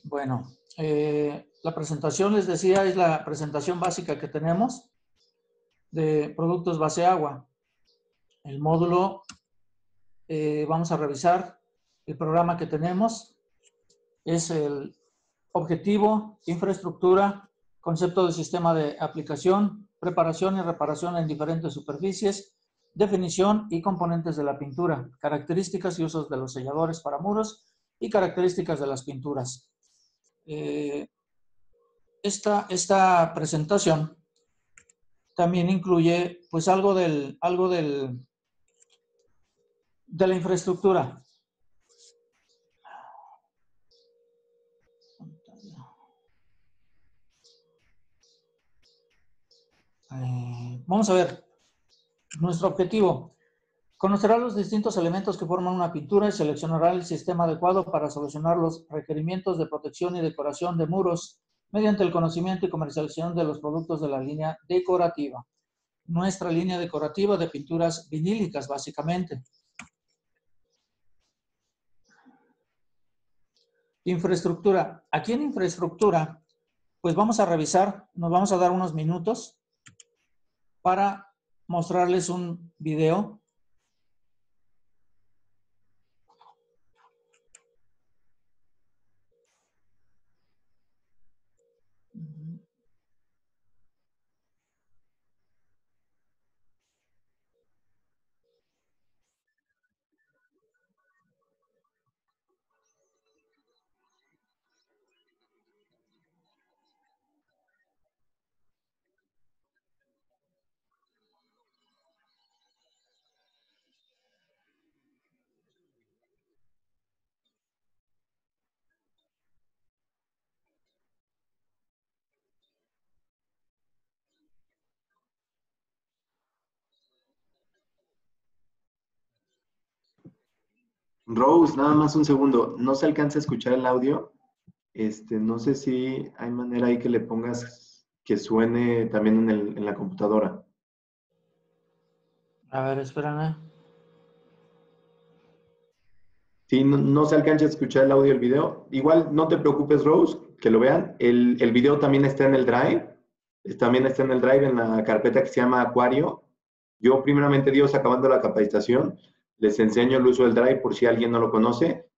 Bueno, la presentación, les decía, es la presentación básica que tenemos de productos base agua. El módulo, vamos a revisar el programa que tenemos. Es el objetivo, infraestructura, concepto de sistema de aplicación, preparación y reparación en diferentes superficies, definición y componentes de la pintura, características y usos de los selladores para muros y características de las pinturas. Esta presentación también incluye pues algo de la infraestructura. Vamos a ver nuestro objetivo. Conocerá los distintos elementos que forman una pintura y seleccionará el sistema adecuado para solucionar los requerimientos de protección y decoración de muros mediante el conocimiento y comercialización de los productos de la línea decorativa. Nuestra línea decorativa de pinturas vinílicas, básicamente. Infraestructura. Aquí en infraestructura, pues vamos a revisar, nos vamos a dar unos minutos para mostrarles un video. Rose, nada más un segundo. No se alcanza a escuchar el audio. No sé si hay manera ahí que le pongas que suene también en la computadora. A ver, espérame. Sí, no se alcanza a escuchar el audio del video. Igual no te preocupes, Rose, que lo vean. El video también está en el Drive. También está en el Drive en la carpeta que se llama Acuario. Yo, primeramente Dios, acabando la capacitación, les enseño el uso del Drive por si alguien no lo conoce.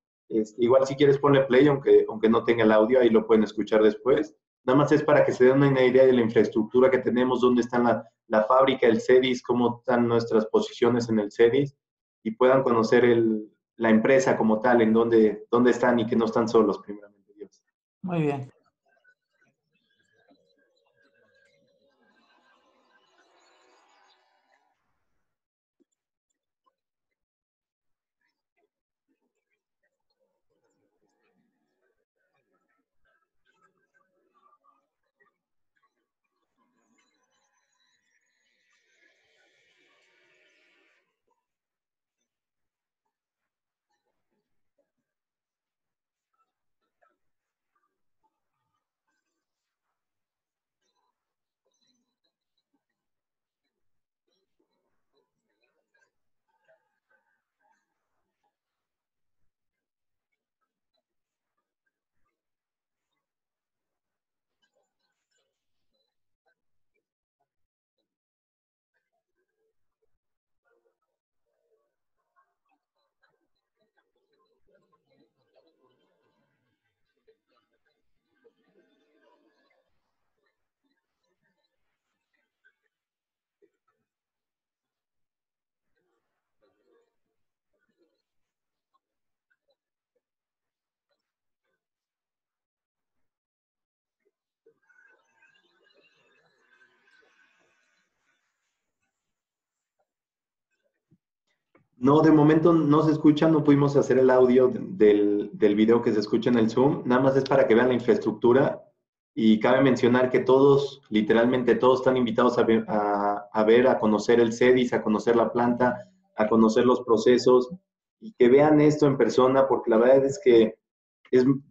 Igual si quieres ponle play, aunque no tenga el audio, ahí lo pueden escuchar después. Nada más es para que se den una idea de la infraestructura que tenemos, dónde está la fábrica, el CEDIS, cómo están nuestras posiciones en el CEDIS y puedan conocer la empresa como tal, en dónde están y que no están solos, primeramente Dios. Muy bien. No, de momento no se escucha, no pudimos hacer el audio del video que se escucha en el Zoom, nada más es para que vean la infraestructura y cabe mencionar que todos, literalmente todos están invitados a ver, a conocer el CEDIS, a conocer la planta, a conocer los procesos y que vean esto en persona porque la verdad es que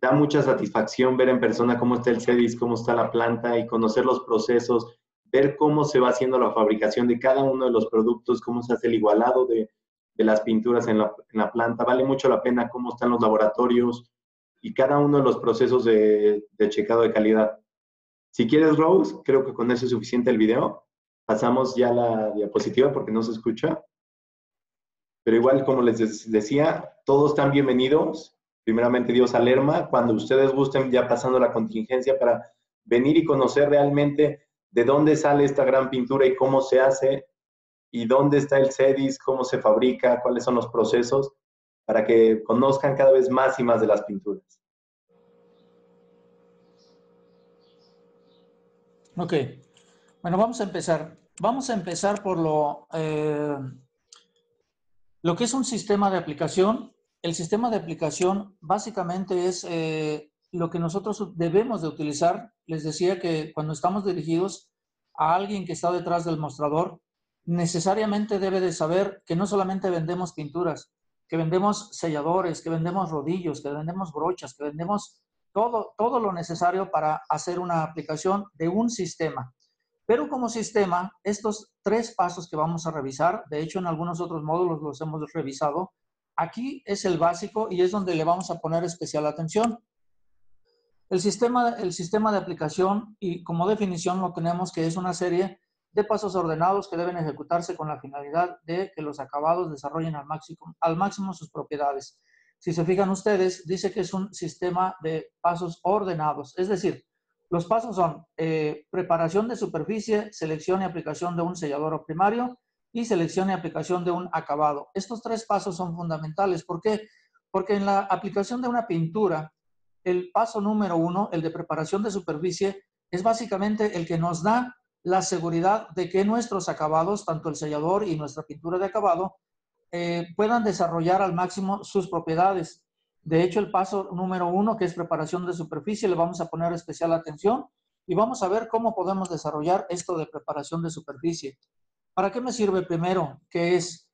da mucha satisfacción ver en persona cómo está el CEDIS, cómo está la planta y conocer los procesos, ver cómo se va haciendo la fabricación de cada uno de los productos, cómo se hace el igualado de las pinturas en la planta. Vale mucho la pena cómo están los laboratorios, y cada uno de los procesos de checado de calidad. Si quieres, Rose, creo que con eso es suficiente el video. Pasamos ya a la diapositiva porque no se escucha. Pero igual, como les decía, todos están bienvenidos. Primeramente, Dios a Lerma, cuando ustedes gusten, ya pasando la contingencia, para venir y conocer realmente de dónde sale esta gran pintura y cómo se hace, y dónde está el CEDIS, cómo se fabrica, cuáles son los procesos, para que conozcan cada vez más y más de las pinturas. Ok, bueno, vamos a empezar. Vamos a empezar por lo que es un sistema de aplicación. El sistema de aplicación básicamente es lo que nosotros debemos de utilizar. Les decía que cuando estamos dirigidos a alguien que está detrás del mostrador, necesariamente debe de saber que no solamente vendemos pinturas, que vendemos selladores, que vendemos rodillos, que vendemos brochas, que vendemos todo lo necesario para hacer una aplicación de un sistema. Pero como sistema, estos 3 pasos que vamos a revisar, de hecho en algunos otros módulos los hemos revisado, aquí es el básico y es donde le vamos a poner especial atención. El sistema de aplicación, y como definición lo tenemos que es una serie de pasos ordenados que deben ejecutarse con la finalidad de que los acabados desarrollen al máximo sus propiedades. Si se fijan ustedes, dice que es un sistema de pasos ordenados, es decir, los pasos son preparación de superficie, selección y aplicación de un sellador primario y selección y aplicación de un acabado. Estos 3 pasos son fundamentales. ¿Por qué? Porque en la aplicación de una pintura, el paso número 1, el de preparación de superficie, es básicamente el que nos da la seguridad de que nuestros acabados, tanto el sellador y nuestra pintura de acabado, puedan desarrollar al máximo sus propiedades. De hecho, el paso número 1, que es preparación de superficie, le vamos a poner especial atención y vamos a ver cómo podemos desarrollar esto de preparación de superficie. ¿Para qué me sirve primero? Que es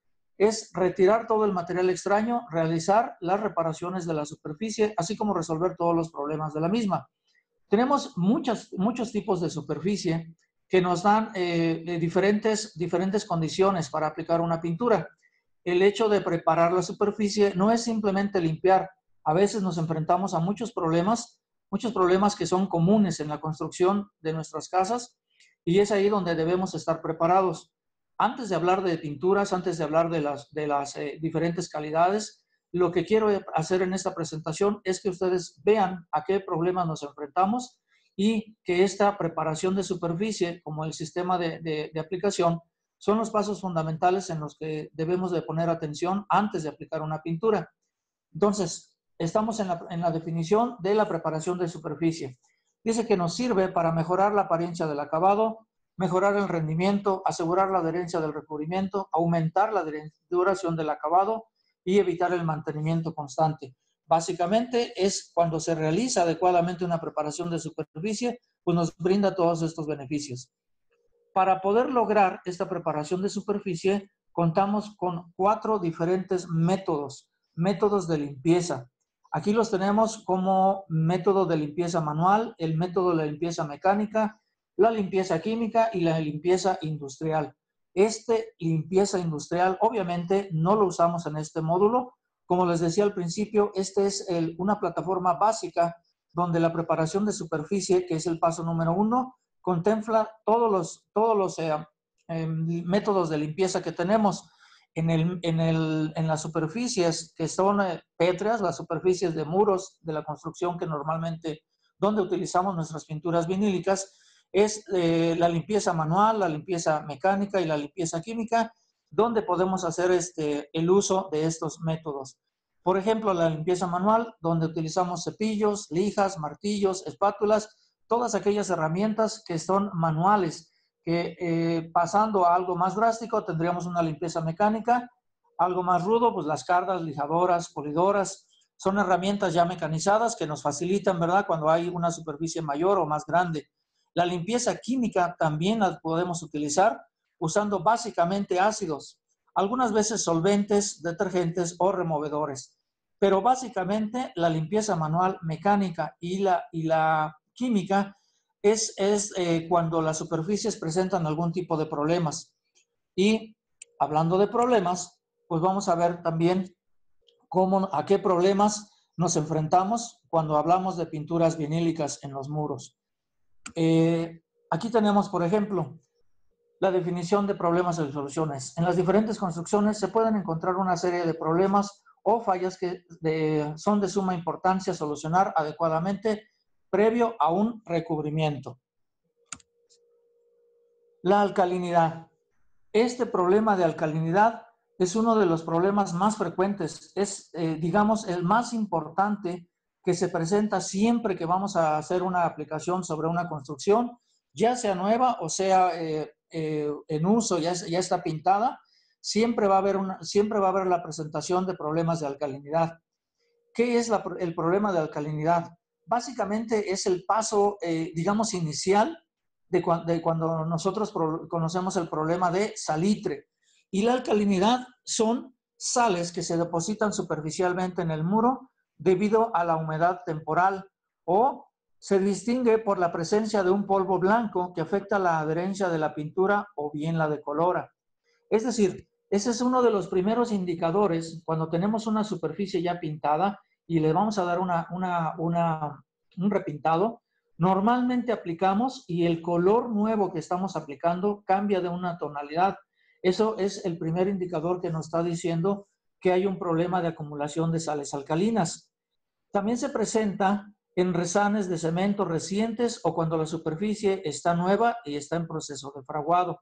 retirar todo el material extraño, realizar las reparaciones de la superficie, así como resolver todos los problemas de la misma. Tenemos muchos tipos de superficie que nos dan diferentes condiciones para aplicar una pintura. El hecho de preparar la superficie no es simplemente limpiar. A veces nos enfrentamos a muchos problemas que son comunes en la construcción de nuestras casas, y es ahí donde debemos estar preparados. Antes de hablar de pinturas, antes de hablar de las diferentes calidades, lo que quiero hacer en esta presentación es que ustedes vean a qué problemas nos enfrentamos y que esta preparación de superficie, como el sistema de aplicación, son los pasos fundamentales en los que debemos de poner atención antes de aplicar una pintura. Entonces, estamos en la definición de la preparación de superficie. Dice que nos sirve para mejorar la apariencia del acabado, mejorar el rendimiento, asegurar la adherencia del recubrimiento, aumentar la duración del acabado y evitar el mantenimiento constante. Básicamente es cuando se realiza adecuadamente una preparación de superficie, pues nos brinda todos estos beneficios. Para poder lograr esta preparación de superficie, contamos con 4 diferentes métodos de limpieza. Aquí los tenemos como método de limpieza manual, el método de limpieza mecánica, la limpieza química y la limpieza industrial. Limpieza industrial, obviamente, no lo usamos en este módulo. Como les decía al principio, esta es una plataforma básica donde la preparación de superficie, que es el paso número 1, contempla todos los métodos de limpieza que tenemos en las superficies que son pétreas, las superficies de muros de la construcción que normalmente donde utilizamos nuestras pinturas vinílicas, es la limpieza manual, la limpieza mecánica y la limpieza química, donde podemos hacer el uso de estos métodos. Por ejemplo, la limpieza manual, donde utilizamos cepillos, lijas, martillos, espátulas, todas aquellas herramientas que son manuales, que pasando a algo más drástico tendríamos una limpieza mecánica, algo más rudo, pues las cardas, lijadoras, polidoras, son herramientas ya mecanizadas que nos facilitan, ¿verdad?, cuando hay una superficie mayor o más grande. La limpieza química también la podemos utilizar usando básicamente ácidos, algunas veces solventes, detergentes o removedores. Pero básicamente la limpieza manual, mecánica y la química es cuando las superficies presentan algún tipo de problemas. Y hablando de problemas, pues vamos a ver también a qué problemas nos enfrentamos cuando hablamos de pinturas vinílicas en los muros. Aquí tenemos, por ejemplo, la definición de problemas y soluciones. En las diferentes construcciones se pueden encontrar una serie de problemas o fallas que son de suma importancia solucionar adecuadamente previo a un recubrimiento. La alcalinidad. Este problema de alcalinidad es uno de los problemas más frecuentes. Es, digamos, el más importante que se presenta siempre que vamos a hacer una aplicación sobre una construcción, ya sea nueva o sea en uso, ya está pintada, siempre va a haber la presentación de problemas de alcalinidad. ¿Qué es el problema de alcalinidad? Básicamente es el paso, digamos, inicial de cuando nosotros conocemos el problema de salitre. Y la alcalinidad son sales que se depositan superficialmente en el muro debido a la humedad temporal o se distingue por la presencia de un polvo blanco que afecta la adherencia de la pintura o bien la decolora. Es decir, ese es uno de los primeros indicadores cuando tenemos una superficie ya pintada y le vamos a dar un repintado. Normalmente aplicamos y el color nuevo que estamos aplicando cambia de una tonalidad. Eso es el primer indicador que nos está diciendo que hay un problema de acumulación de sales alcalinas. También se presenta en resanes de cemento recientes o cuando la superficie está nueva y está en proceso de fraguado.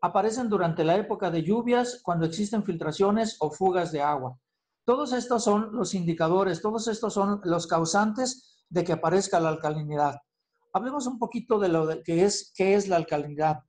Aparecen durante la época de lluvias, cuando existen filtraciones o fugas de agua. Todos estos son los indicadores, todos estos son los causantes de que aparezca la alcalinidad. Hablemos un poquito de lo que es la alcalinidad.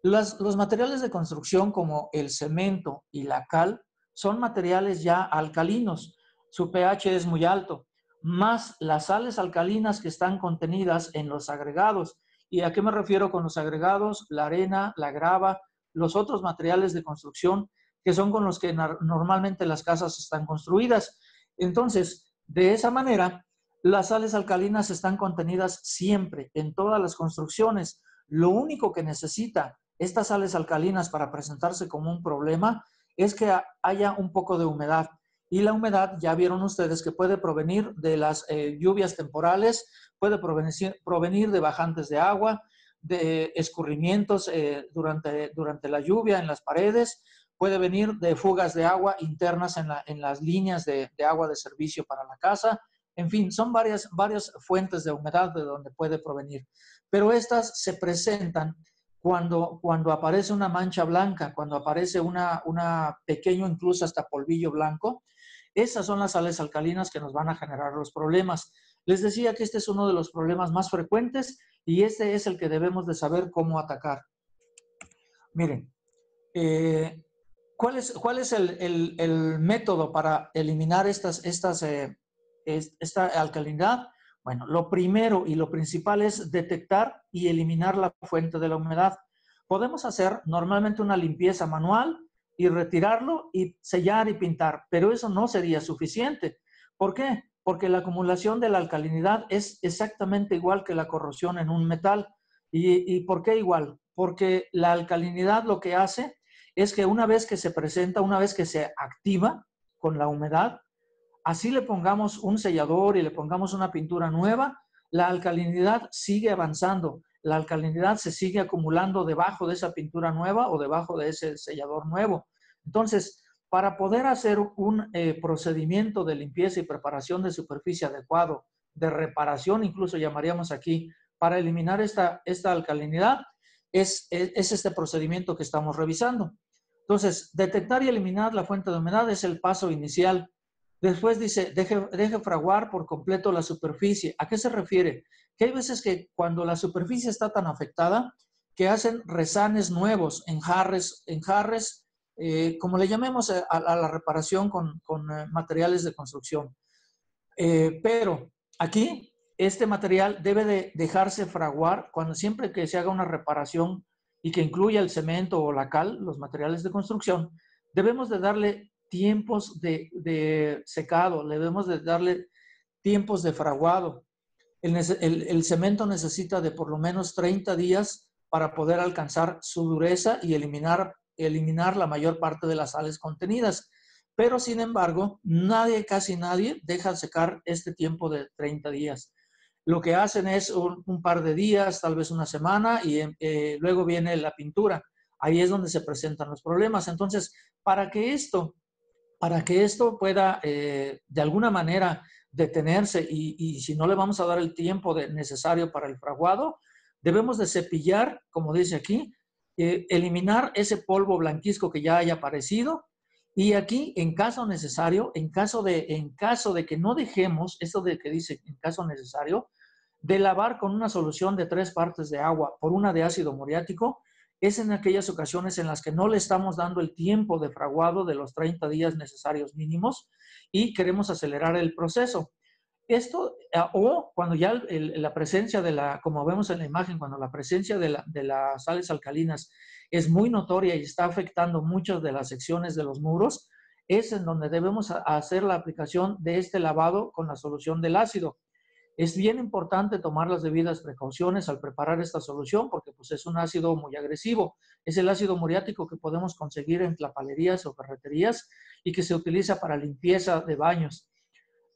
Los materiales de construcción como el cemento y la cal son materiales ya alcalinos. Su pH es muy alto, más las sales alcalinas que están contenidas en los agregados. ¿Y a qué me refiero con los agregados? La arena, la grava, los otros materiales de construcción que son con los que normalmente las casas están construidas. Entonces, de esa manera, las sales alcalinas están contenidas siempre en todas las construcciones. Lo único que necesita estas sales alcalinas para presentarse como un problema es que haya un poco de humedad. Y la humedad, ya vieron ustedes que puede provenir de las lluvias temporales, puede provenir de bajantes de agua, de escurrimientos durante la lluvia en las paredes, puede venir de fugas de agua internas en las líneas de agua de servicio para la casa. En fin, son varias fuentes de humedad de donde puede provenir. Pero estas se presentan cuando aparece una mancha blanca, cuando aparece una pequeño, incluso hasta polvillo blanco. Esas son las sales alcalinas que nos van a generar los problemas. Les decía que este es uno de los problemas más frecuentes y este es el que debemos de saber cómo atacar. Miren, ¿cuál es el método para eliminar esta alcalinidad? Bueno, lo primero y lo principal es detectar y eliminar la fuente de la humedad. Podemos hacer normalmente una limpieza manual y retirarlo y sellar y pintar, pero eso no sería suficiente. ¿Por qué? Porque la acumulación de la alcalinidad es exactamente igual que la corrosión en un metal. ¿Y por qué igual? Porque la alcalinidad lo que hace es que una vez que se presenta, una vez que se activa con la humedad, así le pongamos un sellador y le pongamos una pintura nueva, la alcalinidad sigue avanzando, la alcalinidad se sigue acumulando debajo de esa pintura nueva o debajo de ese sellador nuevo. Entonces, para poder hacer un procedimiento de limpieza y preparación de superficie adecuado, de reparación incluso llamaríamos aquí, para eliminar esta alcalinidad, es este procedimiento que estamos revisando. Entonces, detectar y eliminar la fuente de humedad es el paso inicial. Después dice, deje fraguar por completo la superficie. ¿A qué se refiere? Que hay veces que cuando la superficie está tan afectada, que hacen resanes nuevos, enjarres, como le llamemos a la reparación con materiales de construcción. Pero aquí, este material debe de dejarse fraguar siempre que se haga una reparación y que incluya el cemento o la cal, los materiales de construcción, debemos de darle tiempos de secado, debemos de darle tiempos de fraguado. El cemento necesita de por lo menos 30 días para poder alcanzar su dureza y eliminar la mayor parte de las sales contenidas. Pero sin embargo, casi nadie deja secar este tiempo de 30 días. Lo que hacen es un par de días, tal vez una semana, y luego viene la pintura. Ahí es donde se presentan los problemas. Entonces, para que esto pueda de alguna manera detenerse y si no le vamos a dar el tiempo necesario para el fraguado, debemos de cepillar, como dice aquí, eliminar ese polvo blanquizco que ya haya aparecido. Y aquí, en caso necesario, en caso de que no dejemos, esto de que dice en caso necesario, de lavar con una solución de 3 partes de agua por una de ácido muriático, es en aquellas ocasiones en las que no le estamos dando el tiempo de fraguado de los 30 días necesarios mínimos y queremos acelerar el proceso. Esto, o cuando ya la presencia como vemos en la imagen, cuando la presencia de las sales alcalinas es muy notoria y está afectando muchas de las secciones de los muros, es en donde debemos hacer la aplicación de este lavado con la solución del ácido. Es bien importante tomar las debidas precauciones al preparar esta solución porque pues, es un ácido muy agresivo. Es el ácido muriático que podemos conseguir en tlapalerías o ferreterías y que se utiliza para limpieza de baños.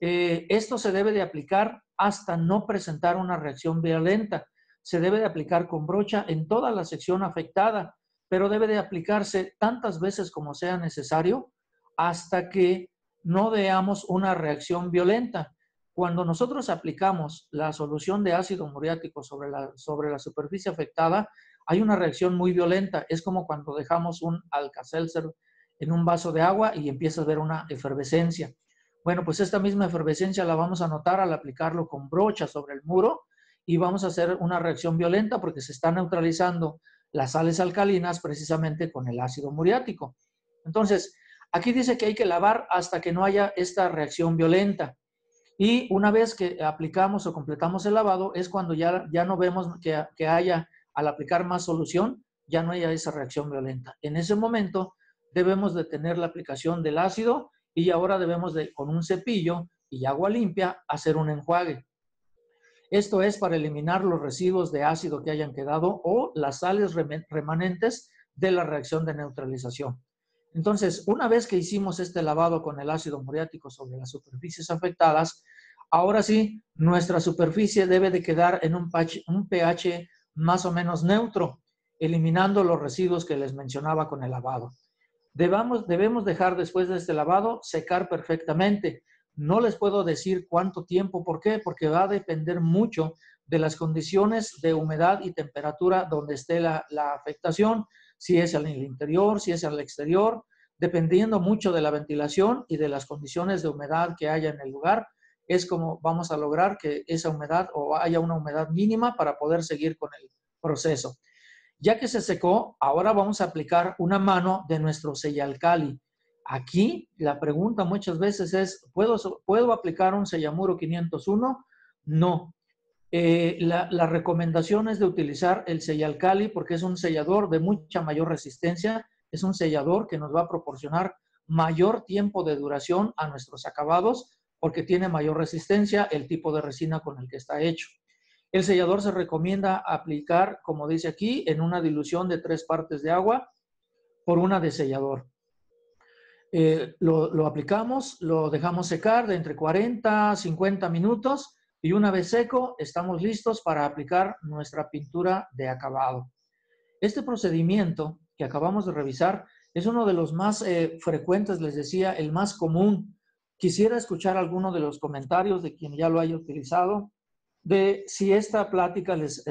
Esto se debe de aplicar hasta no presentar una reacción violenta. Se debe de aplicar con brocha en toda la sección afectada, pero debe de aplicarse tantas veces como sea necesario hasta que no veamos una reacción violenta. Cuando nosotros aplicamos la solución de ácido muriático sobre la superficie afectada, hay una reacción muy violenta. Es como cuando dejamos un Alka-Seltzer en un vaso de agua y empieza a ver una efervescencia. Bueno, pues esta misma efervescencia la vamos a notar al aplicarlo con brocha sobre el muro y vamos a hacer una reacción violenta porque se está neutralizando las sales alcalinas precisamente con el ácido muriático. Entonces, aquí dice que hay que lavar hasta que no haya esta reacción violenta. Y una vez que aplicamos o completamos el lavado, es cuando ya no vemos que haya, al aplicar más solución, ya no haya esa reacción violenta. En ese momento debemos detener la aplicación del ácido y ahora debemos de, con un cepillo y agua limpia, hacer un enjuague. Esto es para eliminar los residuos de ácido que hayan quedado o las sales remanentes de la reacción de neutralización. Entonces, una vez que hicimos este lavado con el ácido muriático sobre las superficies afectadas, ahora sí, nuestra superficie debe de quedar en un pH más o menos neutro, eliminando los residuos que les mencionaba con el lavado. Debemos dejar después de este lavado secar perfectamente. No les puedo decir cuánto tiempo, ¿por qué? Porque va a depender mucho de las condiciones de humedad y temperatura donde esté la afectación, si es en el interior, si es en el exterior, dependiendo mucho de la ventilación y de las condiciones de humedad que haya en el lugar, es como vamos a lograr que esa humedad o haya una humedad mínima para poder seguir con el proceso. Ya que se secó, ahora vamos a aplicar una mano de nuestro sellalcali. Aquí la pregunta muchas veces es, ¿puedo aplicar un sellamuro 501? No. La recomendación es de utilizar el sellalcali porque es un sellador de mucha mayor resistencia, es un sellador que nos va a proporcionar mayor tiempo de duración a nuestros acabados porque tiene mayor resistencia el tipo de resina con el que está hecho. El sellador se recomienda aplicar, como dice aquí, en una dilución de 3 partes de agua por una de sellador. Lo aplicamos, lo dejamos secar de entre 40 a 50 minutos y una vez seco estamos listos para aplicar nuestra pintura de acabado. Este procedimiento que acabamos de revisar es uno de los más frecuentes, les decía, el más común. Quisiera escuchar alguno de los comentarios de quien ya lo haya utilizado, de si esta plática les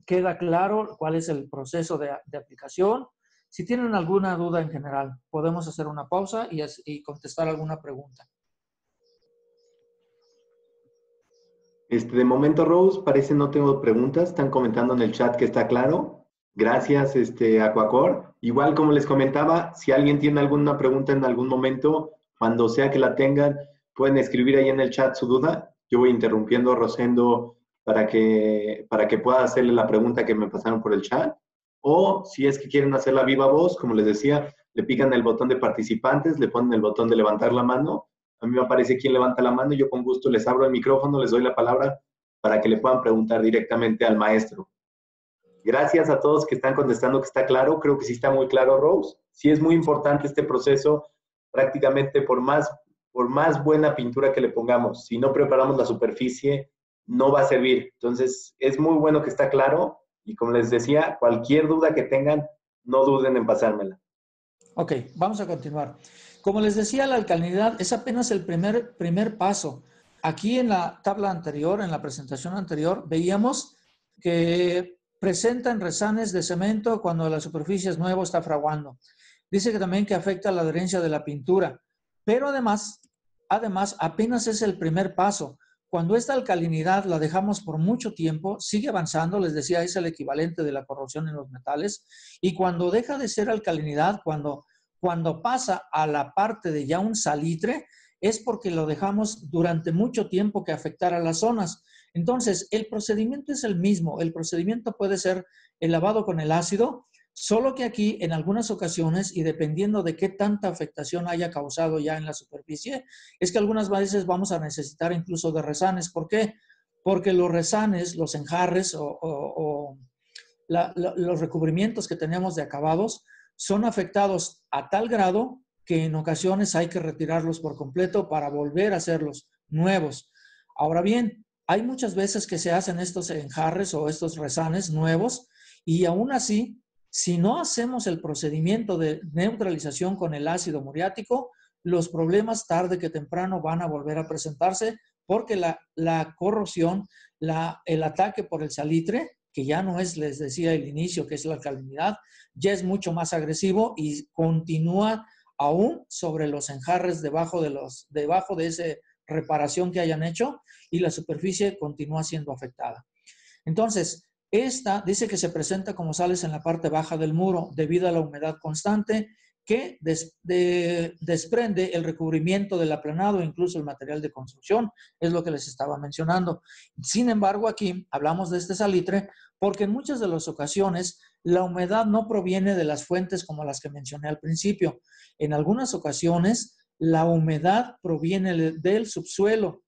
queda claro cuál es el proceso de aplicación. Si tienen alguna duda en general, podemos hacer una pausa y contestar alguna pregunta. De momento, Rose, parece no tengo preguntas. Están comentando en el chat que está claro. Gracias, Aquacor. Igual, como les comentaba, si alguien tiene alguna pregunta en algún momento, cuando sea que la tengan, pueden escribir ahí en el chat su duda. Yo voy interrumpiendo a Rosendo para que pueda hacerle la pregunta que me pasaron por el chat. O si es que quieren hacerla viva voz, como les decía, le pican el botón de participantes, le ponen el botón de levantar la mano. A mí me aparece quién levanta la mano y yo con gusto les abro el micrófono, les doy la palabra para que le puedan preguntar directamente al maestro. Gracias a todos que están contestando que está claro. Creo que sí está muy claro, Rose. Sí es muy importante este proceso prácticamente por más buena pintura que le pongamos, si no preparamos la superficie, no va a servir. Entonces, es muy bueno que está claro y como les decía, cualquier duda que tengan, no duden en pasármela. Ok, vamos a continuar. Como les decía, la alcalinidad es apenas el primer paso. Aquí en la tabla anterior, en la presentación anterior, veíamos que presentan resanes de cemento cuando la superficie es nueva, está fraguando. Dice que también que afecta la adherencia de la pintura, pero además, apenas es el primer paso. Cuando esta alcalinidad la dejamos por mucho tiempo, sigue avanzando, les decía, es el equivalente de la corrosión en los metales, y cuando deja de ser alcalinidad, cuando pasa a la parte de ya un salitre, es porque lo dejamos durante mucho tiempo que afectara las zonas. Entonces, el procedimiento es el mismo. El procedimiento puede ser el lavado con el ácido, solo que aquí en algunas ocasiones, y dependiendo de qué tanta afectación haya causado ya en la superficie, es que algunas veces vamos a necesitar incluso de resanes. ¿Por qué? Porque los resanes, los enjarres o los recubrimientos que tenemos de acabados son afectados a tal grado que en ocasiones hay que retirarlos por completo para volver a hacerlos nuevos. Ahora bien, hay muchas veces que se hacen estos enjarres o estos resanes nuevos y aún así, si no hacemos el procedimiento de neutralización con el ácido muriático, los problemas tarde que temprano van a volver a presentarse porque la corrosión, el ataque por el salitre, que ya no es, les decía al inicio, que es la alcalinidad, ya es mucho más agresivo y continúa aún sobre los enjarres debajo de esa reparación que hayan hecho y la superficie continúa siendo afectada. Entonces, esta dice que se presenta como sales en la parte baja del muro debido a la humedad constante que desprende el recubrimiento del aplanado, incluso el material de construcción, es lo que les estaba mencionando. Sin embargo, aquí hablamos de este salitre porque en muchas de las ocasiones la humedad no proviene de las fuentes como las que mencioné al principio. En algunas ocasiones la humedad proviene del subsuelo.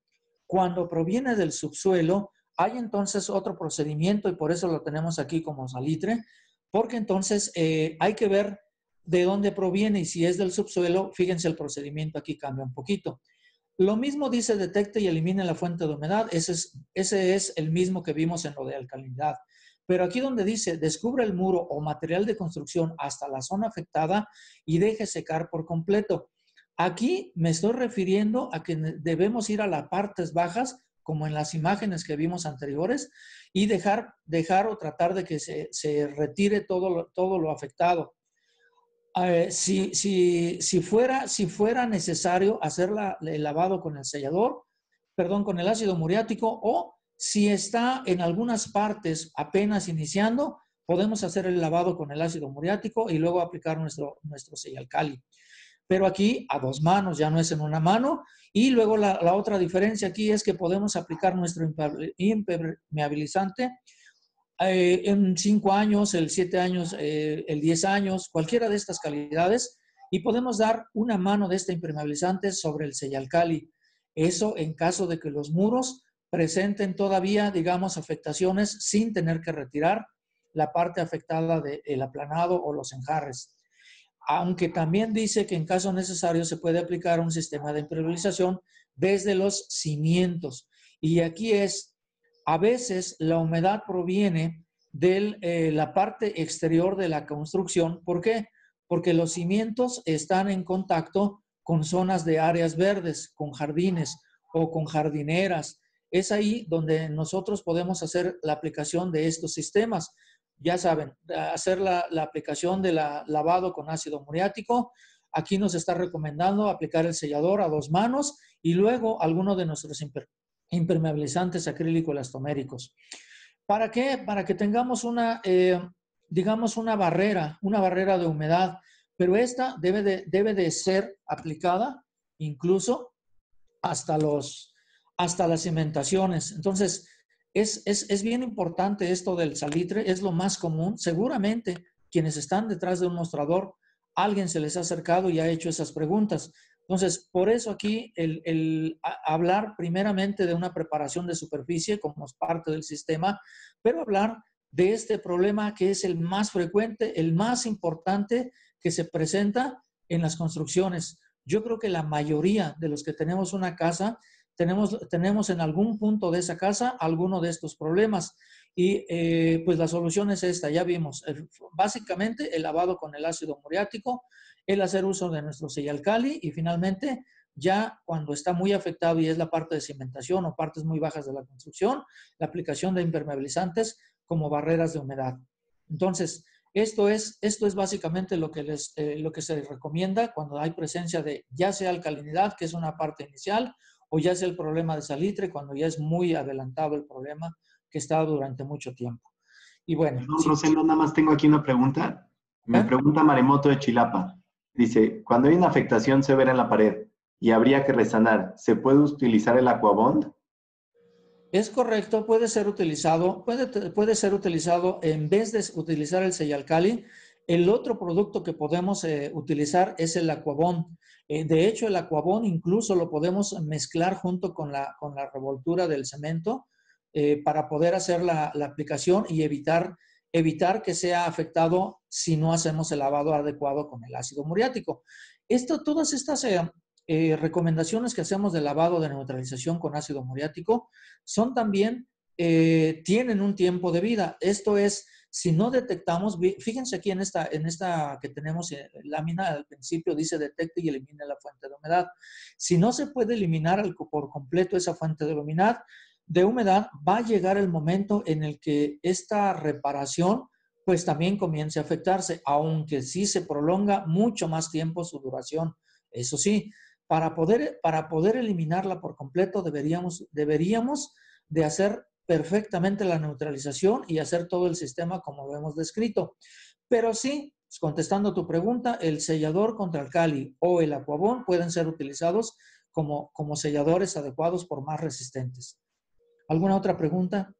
Cuando proviene del subsuelo, hay entonces otro procedimiento y por eso lo tenemos aquí como salitre, porque entonces hay que ver de dónde proviene y si es del subsuelo, fíjense el procedimiento aquí cambia un poquito. Lo mismo dice detecte y elimine la fuente de humedad, ese es el mismo que vimos en lo de alcalinidad. Pero aquí donde dice descubre el muro o material de construcción hasta la zona afectada y deje secar por completo. Aquí me estoy refiriendo a que debemos ir a las partes bajas, como en las imágenes que vimos anteriores, y dejar o tratar de que se retire todo lo afectado. Si fuera necesario hacer el lavado con el sellador, perdón, con el ácido muriático, o si está en algunas partes apenas iniciando, podemos hacer el lavado con el ácido muriático y luego aplicar nuestro Sellalcali. Pero aquí a dos manos, ya no es en una mano. Y luego la otra diferencia aquí es que podemos aplicar nuestro impermeabilizante en 5 años, el 7 años, el 10 años, cualquiera de estas calidades, y podemos dar una mano de este impermeabilizante sobre el Sellalcali. Eso en caso de que los muros presenten todavía, digamos, afectaciones sin tener que retirar la parte afectada del aplanado o los enjarres. Aunque también dice que en caso necesario se puede aplicar un sistema de impermeabilización desde los cimientos. Y aquí a veces la humedad proviene de la parte exterior de la construcción. ¿Por qué? Porque los cimientos están en contacto con zonas de áreas verdes, con jardines o con jardineras. Es ahí donde nosotros podemos hacer la aplicación de estos sistemas. Ya saben, hacer la aplicación de lavado con ácido muriático. Aquí nos está recomendando aplicar el sellador a 2 manos y luego alguno de nuestros impermeabilizantes acrílico-elastoméricos. ¿Para qué? Para que tengamos digamos, una barrera de humedad, pero esta debe de ser aplicada incluso hasta las cimentaciones. Entonces, es bien importante esto del salitre, es lo más común. Seguramente quienes están detrás de un mostrador, alguien se les ha acercado y ha hecho esas preguntas. Entonces, por eso aquí el hablar primeramente de una preparación de superficie como parte del sistema, pero hablar de este problema que es el más frecuente, el más importante que se presenta en las construcciones. Yo creo que la mayoría de los que tenemos una casa, tenemos en algún punto de esa casa alguno de estos problemas. Y pues la solución es esta, ya vimos, básicamente el lavado con el ácido muriático, el hacer uso de nuestro Seyalcali y finalmente ya cuando está muy afectado y es la parte de cimentación o partes muy bajas de la construcción, la aplicación de impermeabilizantes como barreras de humedad. Entonces, esto es básicamente lo que se recomienda cuando hay presencia de ya sea alcalinidad, que es una parte inicial, o ya sea el problema de salitre, cuando ya es muy adelantado el problema que está durante mucho tiempo. Y bueno, Perdón, sí. Rosendo, nada más tengo aquí una pregunta. Me ¿Eh? pregunta Maremoto de Chilapa. Dice, cuando hay una afectación severa en la pared y habría que resanar, ¿se puede utilizar el Aquabond? Es correcto, puede ser utilizado, puede ser utilizado en vez de utilizar el Seyalcali. El otro producto que podemos utilizar es el Aquabond. De hecho, el Aquabond incluso lo podemos mezclar junto con la revoltura del cemento para poder hacer la aplicación y evitar que sea afectado si no hacemos el lavado adecuado con el ácido muriático. Todas estas recomendaciones que hacemos de lavado de neutralización con ácido muriático son también, tienen un tiempo de vida. Esto es, si no detectamos, fíjense aquí en esta que tenemos lámina al principio, dice detecte y elimine la fuente de humedad. Si no se puede eliminar por completo esa fuente de humedad, va a llegar el momento en el que esta reparación pues también comience a afectarse, aunque sí se prolonga mucho más tiempo su duración. Eso sí, para poder eliminarla por completo deberíamos de hacer perfectamente la neutralización y hacer todo el sistema como lo hemos descrito. Pero sí, contestando tu pregunta, el sellador contra alcali o el Aquabond pueden ser utilizados como selladores adecuados por más resistentes. ¿Alguna otra pregunta?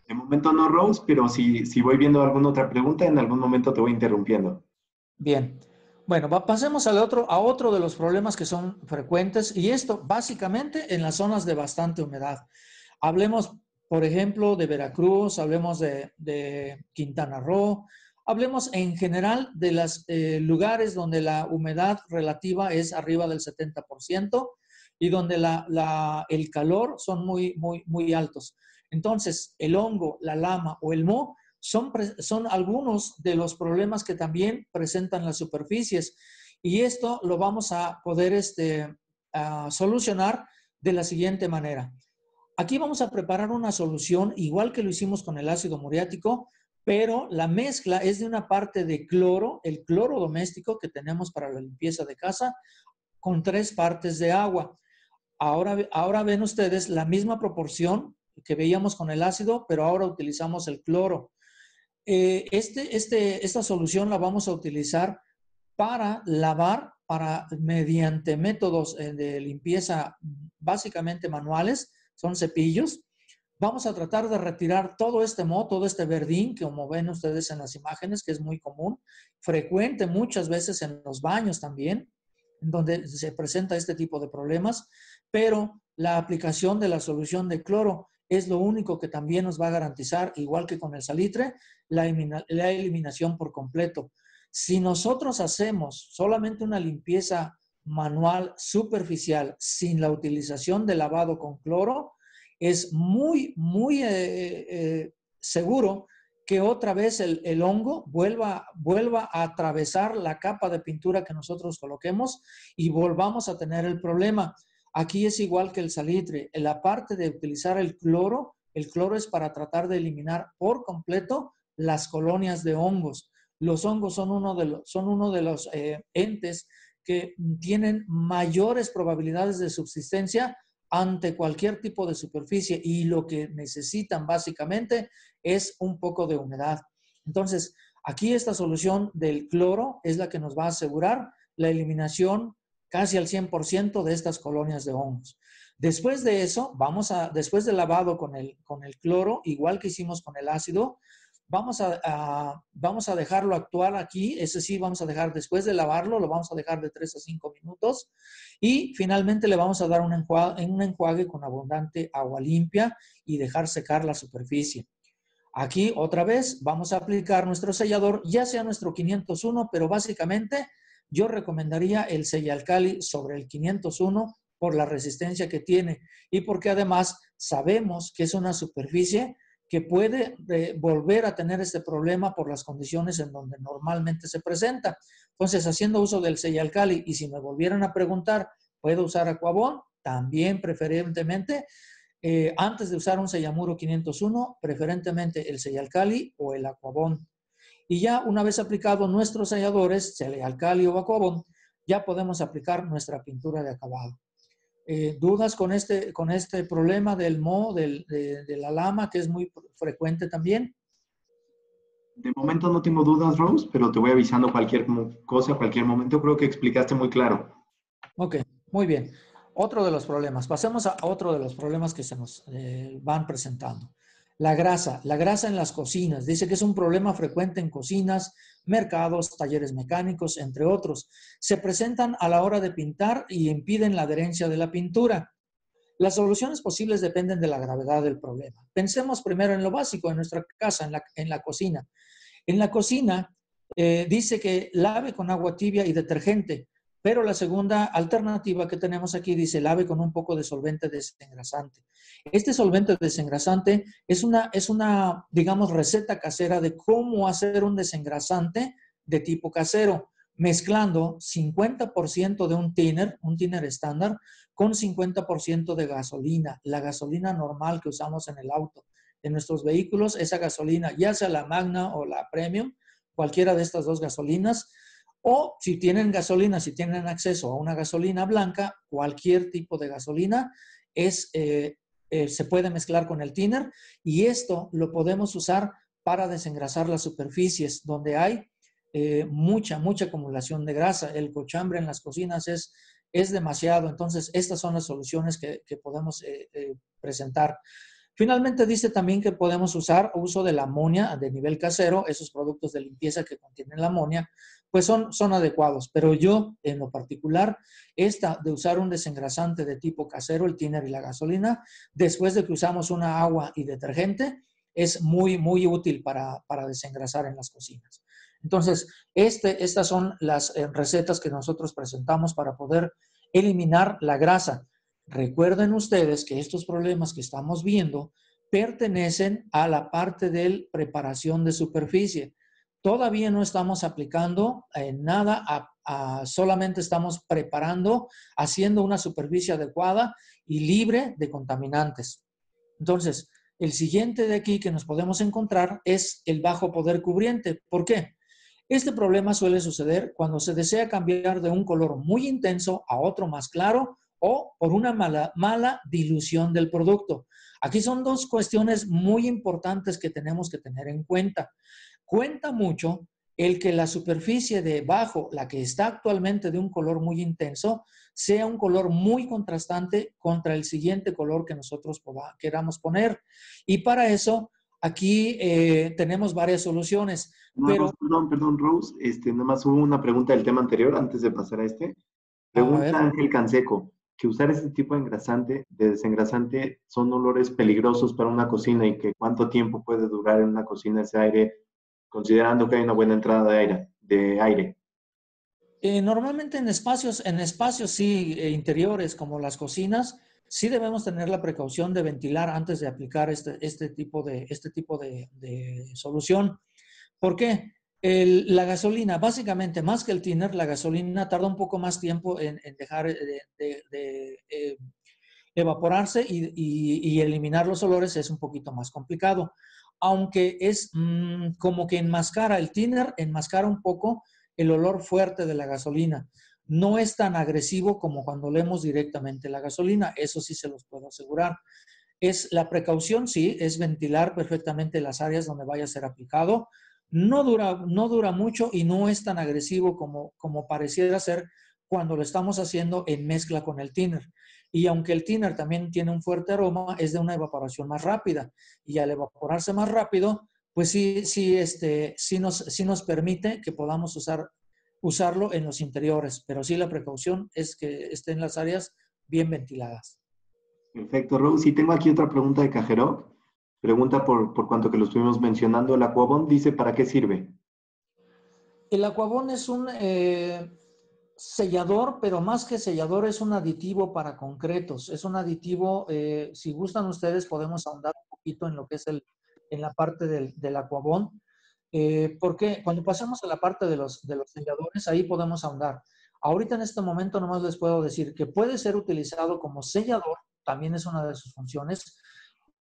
De momento no, Rose, pero si voy viendo alguna otra pregunta, en algún momento te voy interrumpiendo. Bien. Bueno, pasemos a otro de los problemas que son frecuentes y esto básicamente en las zonas de bastante humedad. Hablemos, por ejemplo, de Veracruz, hablemos de Quintana Roo, hablemos en general de los lugares donde la humedad relativa es arriba del 70% y donde el calor son muy altos. Entonces, el hongo, la lama o el moho son algunos de los problemas que también presentan las superficies. Y esto lo vamos a poder solucionar de la siguiente manera. Aquí vamos a preparar una solución igual que lo hicimos con el ácido muriático, pero la mezcla es de una parte de cloro, el cloro doméstico que tenemos para la limpieza de casa, con 3 partes de agua. Ahora ven ustedes la misma proporción que veíamos con el ácido, pero ahora utilizamos el cloro. Esta solución la vamos a utilizar para lavar, mediante métodos de limpieza básicamente manuales, son cepillos. Vamos a tratar de retirar todo este moho, todo este verdín, que como ven ustedes en las imágenes, que es muy común, frecuente muchas veces en los baños también, en donde se presenta este tipo de problemas, pero la aplicación de la solución de cloro es lo único que también nos va a garantizar, igual que con el salitre, la eliminación por completo. Si nosotros hacemos solamente una limpieza manual superficial sin la utilización de lavado con cloro, es muy seguro que otra vez el hongo vuelva a atravesar la capa de pintura que nosotros coloquemos y volvamos a tener el problema. Aquí es igual que el salitre. En la parte de utilizar el cloro es para tratar de eliminar por completo las colonias de hongos. Los hongos son uno de los entes que tienen mayores probabilidades de subsistencia ante cualquier tipo de superficie y lo que necesitan básicamente es un poco de humedad. Entonces, aquí esta solución del cloro es la que nos va a asegurar la eliminación casi al 100% de estas colonias de hongos. Después de eso, después del lavado con el cloro, igual que hicimos con el ácido, vamos a dejarlo actuar aquí. Ese sí, vamos a dejar, después de lavarlo, lo vamos a dejar de 3 a 5 minutos. Y finalmente le vamos a dar un enjuague con abundante agua limpia y dejar secar la superficie. Aquí otra vez vamos a aplicar nuestro sellador, ya sea nuestro 501, pero básicamente yo recomendaría el Seyalcali sobre el 501 por la resistencia que tiene y porque además sabemos que es una superficie que puede volver a tener este problema por las condiciones en donde normalmente se presenta. Entonces, haciendo uso del Seyalcali, y si me volvieran a preguntar, ¿puedo usar Aquabond? También preferentemente, antes de usar un Seyamuro 501, preferentemente el Seyalcali o el Aquabond. Y ya una vez aplicados nuestros selladores, Seyalcali o Aquabond, ya podemos aplicar nuestra pintura de acabado. ¿Dudas con este problema del moho, de la lama, que es muy frecuente también? De momento no tengo dudas, Rose, pero te voy avisando cualquier cosa, cualquier momento. Creo que explicaste muy claro. Ok, muy bien. Otro de los problemas. Pasemos a otro de los problemas que se nos van presentando. La grasa en las cocinas. Dice que es un problema frecuente en cocinas, mercados, talleres mecánicos, entre otros. Se presentan a la hora de pintar y impiden la adherencia de la pintura. Las soluciones posibles dependen de la gravedad del problema. Pensemos primero en lo básico, en nuestra casa, en la cocina. En la cocina dice que lave con agua tibia y detergente, pero la segunda alternativa que tenemos aquí dice lave con un poco de solvente desengrasante. Este solvente desengrasante es una, digamos, receta casera de cómo hacer un desengrasante de tipo casero, mezclando 50% de un thinner estándar, con 50% de gasolina, la gasolina normal que usamos en el auto. En nuestros vehículos, esa gasolina, ya sea la Magna o la Premium, cualquiera de estas dos gasolinas, o si tienen gasolina, si tienen acceso a una gasolina blanca, cualquier tipo de gasolina se puede mezclar con el thinner y esto lo podemos usar para desengrasar las superficies donde hay mucha acumulación de grasa. El cochambre en las cocinas es demasiado, entonces estas son las soluciones que podemos presentar. Finalmente dice también que podemos usar uso de la amonia de nivel casero, esos productos de limpieza que contienen la amonia, pues son adecuados, pero yo en lo particular, esta de usar un desengrasante de tipo casero, el thinner y la gasolina, después de que usamos una agua y detergente, es muy útil para desengrasar en las cocinas. Entonces, estas son las recetas que nosotros presentamos para poder eliminar la grasa. Recuerden ustedes que estos problemas que estamos viendo pertenecen a la parte de preparación de superficie. Todavía no estamos aplicando nada, solamente estamos preparando, haciendo una superficie adecuada y libre de contaminantes. Entonces, el siguiente de aquí que nos podemos encontrar es el bajo poder cubriente. ¿Por qué? Este problema suele suceder cuando se desea cambiar de un color muy intenso a otro más claro o por una mala dilución del producto. Aquí son dos cuestiones muy importantes que tenemos que tener en cuenta. Cuenta mucho el que la superficie de bajo, la que está actualmente de un color muy intenso, sea un color muy contrastante contra el siguiente color que nosotros queramos poner. Y para eso, aquí tenemos varias soluciones. No, Pero, perdón, Rose. Nomás hubo una pregunta del tema anterior antes de pasar a este. a Pregunta ver, Ángel Canseco, que usar este tipo de desengrasante son olores peligrosos para una cocina y que cuánto tiempo puede durar en una cocina ese aire, considerando que hay una buena entrada de aire. normalmente en espacios sí, interiores como las cocinas, sí debemos tener la precaución de ventilar antes de aplicar este tipo de solución. ¿Por qué? La gasolina, básicamente, más que el thinner, la gasolina tarda un poco más tiempo en dejar de evaporarse y eliminar los olores es un poquito más complicado. Aunque es como que enmascara, el thinner enmascara un poco el olor fuerte de la gasolina. No es tan agresivo como cuando olemos directamente la gasolina, eso sí se los puedo asegurar. La precaución, sí, es ventilar perfectamente las áreas donde vaya a ser aplicado. No dura mucho y no es tan agresivo como pareciera ser cuando lo estamos haciendo en mezcla con el thinner. Y aunque el thinner también tiene un fuerte aroma, es de una evaporación más rápida. Y al evaporarse más rápido, pues sí nos permite que podamos usarlo en los interiores. Pero sí la precaución es que estén las áreas bien ventiladas. Perfecto, Rose. Y tengo aquí otra pregunta de Cajero. Pregunta por cuanto que lo estuvimos mencionando. El Aquabond dice, ¿para qué sirve? El Aquabond sellador, pero más que sellador es un aditivo para concretos. Es un aditivo, si gustan ustedes, podemos ahondar un poquito en lo que es en la parte del Aquabond. Porque cuando pasamos a la parte de los selladores, ahí podemos ahondar. Ahorita en este momento nomás les puedo decir que puede ser utilizado como sellador, también es una de sus funciones,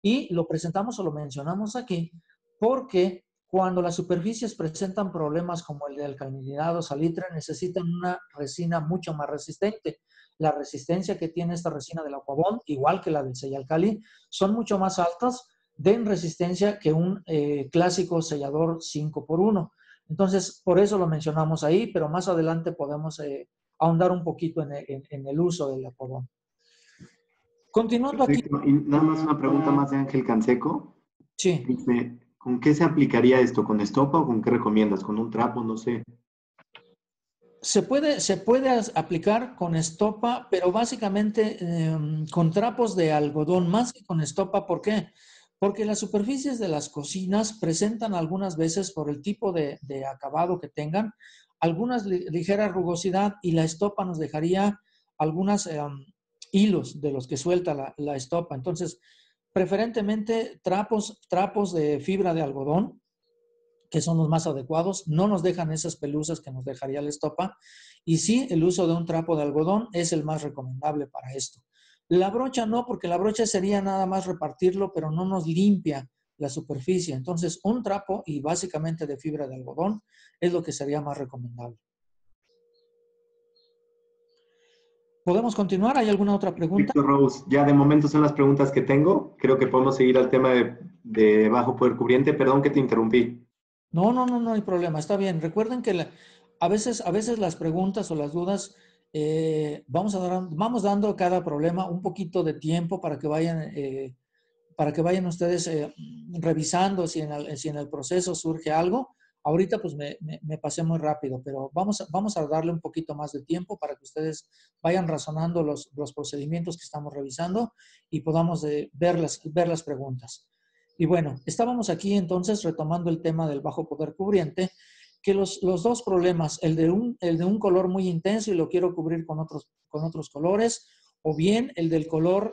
y lo presentamos o lo mencionamos aquí porque cuando las superficies presentan problemas como el de alcalinidad o salitre, necesitan una resina mucho más resistente. La resistencia que tiene esta resina del Aquabond, igual que la del Sellalcali, son mucho más altas de resistencia que un clásico sellador 5x1. Entonces, por eso lo mencionamos ahí, pero más adelante podemos ahondar un poquito en el uso del Aquabond. Continuando aquí. Perfecto. Y nada más una pregunta más de Ángel Canseco. Sí. Dice, ¿con qué se aplicaría esto? ¿Con estopa o con qué recomiendas? ¿Con un trapo? No sé. Se puede aplicar con estopa, pero básicamente con trapos de algodón, más que con estopa. ¿Por qué? Porque las superficies de las cocinas presentan algunas veces, por el tipo de acabado que tengan, algunas ligera rugosidad, y la estopa nos dejaría algunos hilos de los que suelta la estopa. Entonces, preferentemente trapos de fibra de algodón, que son los más adecuados, no nos dejan esas pelusas que nos dejaría la estopa, y sí, el uso de un trapo de algodón es el más recomendable para esto. La brocha no, porque la brocha sería nada más repartirlo, pero no nos limpia la superficie. Entonces, un trapo, y básicamente de fibra de algodón, es lo que sería más recomendable. ¿Podemos continuar? ¿Hay alguna otra pregunta? Víctor Rose, ya de momento son las preguntas que tengo. Creo que podemos seguir al tema de bajo poder cubriente. Perdón que te interrumpí. No hay problema, está bien. Recuerden que a veces las preguntas o las dudas, vamos dando a cada problema un poquito de tiempo para que vayan ustedes revisando si en el proceso surge algo. Ahorita pues me pasé muy rápido, pero vamos a darle un poquito más de tiempo para que ustedes vayan razonando los procedimientos que estamos revisando y podamos ver las preguntas. Y bueno, estábamos aquí entonces retomando el tema del bajo poder cubriente, que los dos problemas, el de un color muy intenso y lo quiero cubrir con otros colores, o bien el del color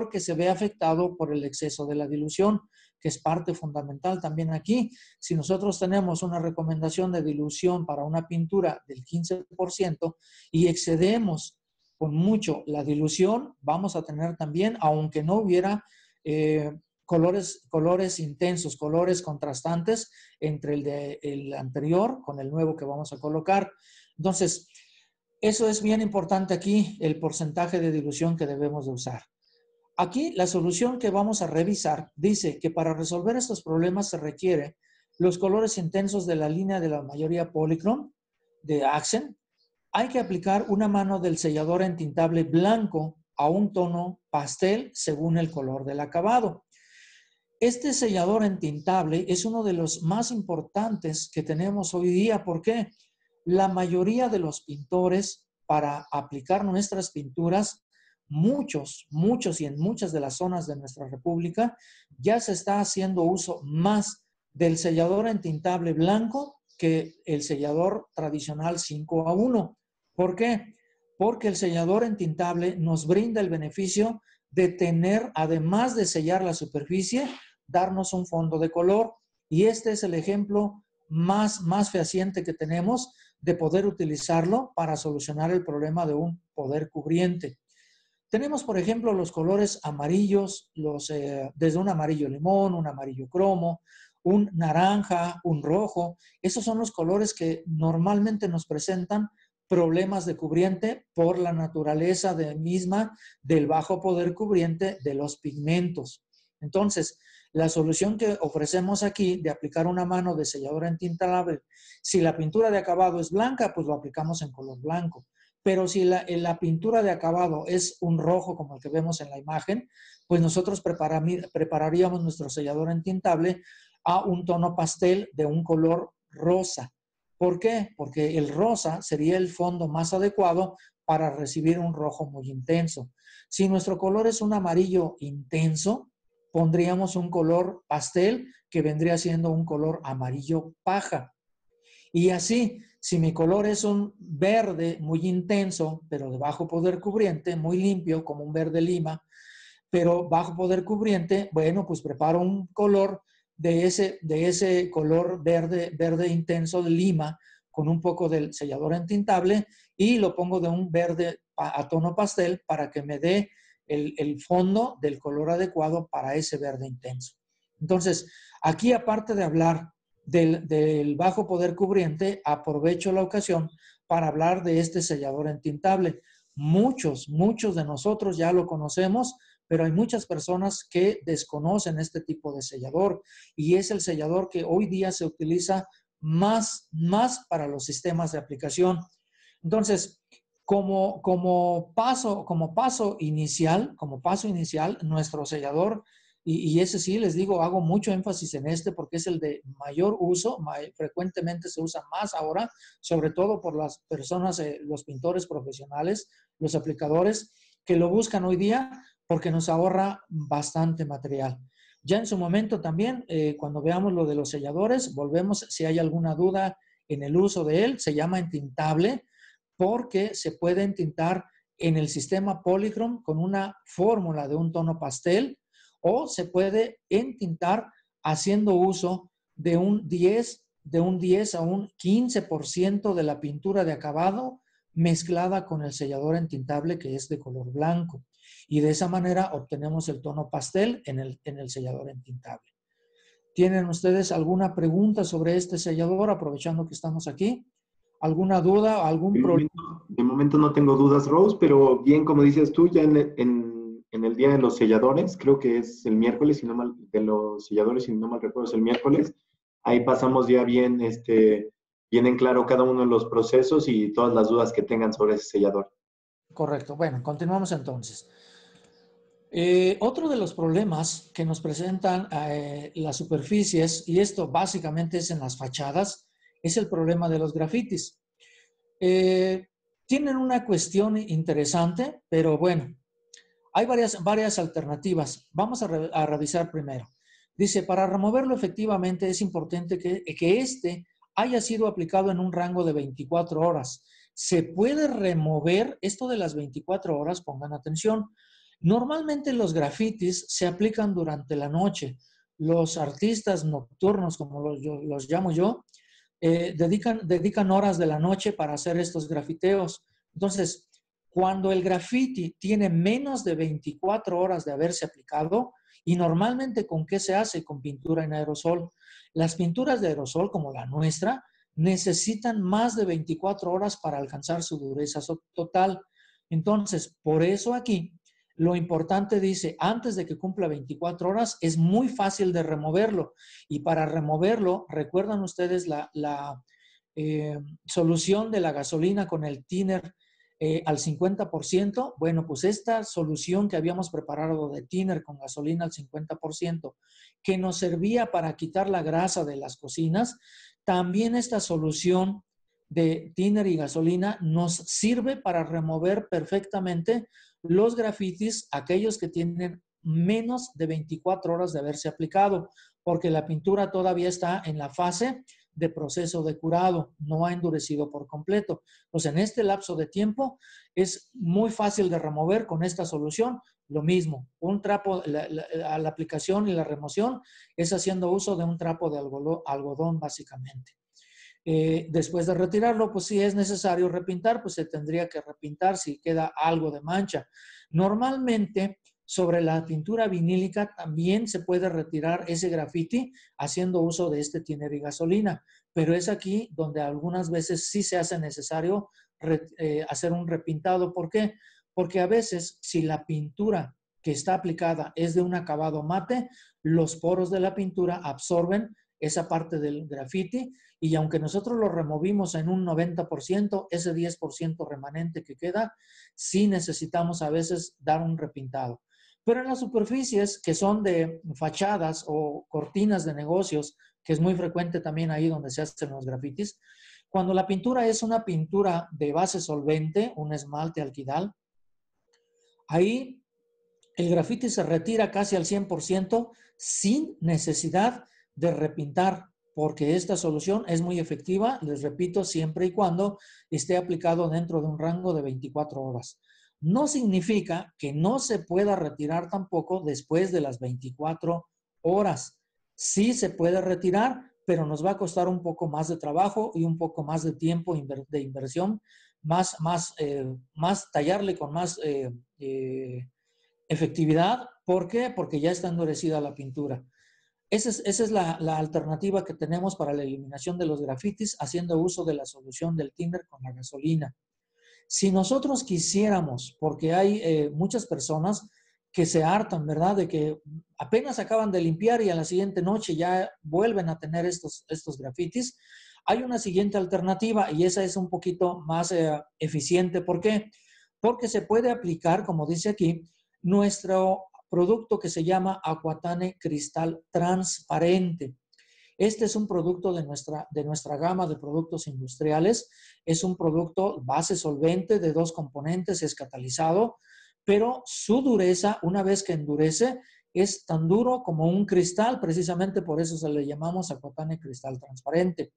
que se ve afectado por el exceso de la dilución, que es parte fundamental también aquí. Si nosotros tenemos una recomendación de dilución para una pintura del 15% y excedemos con mucho la dilución, vamos a tener también, aunque no hubiera colores intensos, colores contrastantes entre el anterior con el nuevo que vamos a colocar. Entonces, eso es bien importante aquí, el porcentaje de dilución que debemos de usar. Aquí la solución que vamos a revisar dice que para resolver estos problemas se requiere los colores intensos de la línea de la mayoría Polychrome de Accent. Hay que aplicar una mano del sellador entintable blanco a un tono pastel según el color del acabado. Este sellador entintable es uno de los más importantes que tenemos hoy día. ¿Por qué? La mayoría de los pintores, para aplicar nuestras pinturas, muchos y en muchas de las zonas de nuestra república, ya se está haciendo uso más del sellador entintable blanco que el sellador tradicional 5:1. ¿Por qué? Porque el sellador entintable nos brinda el beneficio de tener, además de sellar la superficie, darnos un fondo de color. Y este es el ejemplo más fehaciente que tenemos de poder utilizarlo para solucionar el problema de un poder cubriente. Tenemos, por ejemplo, los colores amarillos, desde un amarillo limón, un amarillo cromo, un naranja, un rojo. Esos son los colores que normalmente nos presentan problemas de cubriente por la naturaleza misma del bajo poder cubriente de los pigmentos. Entonces, la solución que ofrecemos aquí de aplicar una mano de sellador entintable, si la pintura de acabado es blanca, pues lo aplicamos en color blanco. Pero si la pintura de acabado es un rojo como el que vemos en la imagen, pues nosotros prepararíamos nuestro sellador entintable a un tono pastel de un color rosa. ¿Por qué? Porque el rosa sería el fondo más adecuado para recibir un rojo muy intenso. Si nuestro color es un amarillo intenso, pondríamos un color pastel que vendría siendo un color amarillo paja. Y así, si mi color es un verde muy intenso, pero de bajo poder cubriente, muy limpio, como un verde lima, pero bajo poder cubriente, bueno, pues preparo un color de ese color verde intenso de lima, con un poco del sellador entintable, y lo pongo de un verde a tono pastel para que me dé el fondo del color adecuado para ese verde intenso. Entonces, aquí aparte de hablar del bajo poder cubriente, aprovecho la ocasión para hablar de este sellador entintable. Muchos de nosotros ya lo conocemos, pero hay muchas personas que desconocen este tipo de sellador, y es el sellador que hoy día se utiliza más para los sistemas de aplicación. Entonces, como paso inicial, nuestro sellador, y ese sí, les digo, hago mucho énfasis en este porque es el de mayor uso, frecuentemente se usa más ahora, sobre todo por las personas, los pintores profesionales, los aplicadores, que lo buscan hoy día porque nos ahorra bastante material. Ya en su momento también, cuando veamos lo de los selladores, volvemos si hay alguna duda en el uso de él. Se llama entintable porque se puede entintar en el sistema Polychrome con una fórmula de un tono pastel, o se puede entintar haciendo uso de un 10 a un 15% de la pintura de acabado mezclada con el sellador entintable, que es de color blanco. Y de esa manera obtenemos el tono pastel en el sellador entintable. ¿Tienen ustedes alguna pregunta sobre este sellador, aprovechando que estamos aquí? ¿Alguna duda? ¿Algún problema? De momento no tengo dudas, Rose, pero bien, como dices tú, ya en el día de los selladores, creo que es el miércoles, si no mal, de los selladores, si no mal recuerdo, es el miércoles, ahí pasamos ya bien, bien en claro cada uno de los procesos y todas las dudas que tengan sobre ese sellador. Correcto. Bueno, continuamos entonces. Otro de los problemas que nos presentan las superficies, y esto básicamente es en las fachadas, es el problema de los grafitis. Tienen una cuestión interesante, pero bueno, hay varias alternativas. Vamos a revisar primero. Dice, para removerlo efectivamente es importante que este haya sido aplicado en un rango de 24 horas. Se puede remover esto de las 24 horas, pongan atención. Normalmente los grafitis se aplican durante la noche. Los artistas nocturnos, como los llamo yo, dedican horas de la noche para hacer estos grafiteos. Entonces, cuando el graffiti tiene menos de 24 horas de haberse aplicado, y normalmente ¿con qué se hace? Con pintura en aerosol. Las pinturas de aerosol, como la nuestra, necesitan más de 24 horas para alcanzar su dureza total. Entonces, por eso aquí, lo importante dice, antes de que cumpla 24 horas, es muy fácil de removerlo. Y para removerlo, ¿recuerdan ustedes la solución de la gasolina con el thinner al 50%? Bueno, pues esta solución que habíamos preparado de thinner con gasolina al 50%, que nos servía para quitar la grasa de las cocinas, también esta solución de thinner y gasolina nos sirve para remover perfectamente los grafitis, aquellos que tienen menos de 24 horas de haberse aplicado, porque la pintura todavía está en la fase de proceso de curado, no ha endurecido por completo. Pues en este lapso de tiempo es muy fácil de remover con esta solución. Lo mismo, un trapo, la aplicación y la remoción es haciendo uso de un trapo de algodón básicamente. Después de retirarlo, pues si es necesario repintar, pues se tendría que repintar si queda algo de mancha. Normalmente, sobre la pintura vinílica también se puede retirar ese grafiti haciendo uso de este thinner y gasolina, pero es aquí donde algunas veces sí se hace necesario hacer un repintado. ¿Por qué? Porque a veces, si la pintura que está aplicada es de un acabado mate, los poros de la pintura absorben esa parte del grafiti, y aunque nosotros lo removimos en un 90%, ese 10% remanente que queda, sí necesitamos a veces dar un repintado. Pero en las superficies que son de fachadas o cortinas de negocios, que es muy frecuente también ahí donde se hacen los grafitis, cuando la pintura es una pintura de base solvente, un esmalte alquidal, ahí el grafiti se retira casi al 100% sin necesidad de repintar. porque esta solución es muy efectiva, les repito, siempre y cuando esté aplicado dentro de un rango de 24 horas. No significa que no se pueda retirar tampoco después de las 24 horas. Sí se puede retirar, pero nos va a costar un poco más de trabajo y un poco más de tiempo de inversión, más tallarle con más efectividad. ¿Por qué? Porque ya está endurecida la pintura. Esa es la alternativa que tenemos para la eliminación de los grafitis haciendo uso de la solución del thinner con la gasolina. Si nosotros quisiéramos, porque hay muchas personas que se hartan, ¿verdad? De que apenas acaban de limpiar y a la siguiente noche ya vuelven a tener estos grafitis. Hay una siguiente alternativa y esa es un poquito más eficiente. ¿Por qué? Porque se puede aplicar, como dice aquí, nuestro producto que se llama Aquatane Cristal Transparente. Este es un producto de nuestra gama de productos industriales. Es un producto base solvente de 2 componentes, es catalizado, pero su dureza, una vez que endurece, es tan duro como un cristal, precisamente por eso se le llamamos Aquatane Cristal Transparente.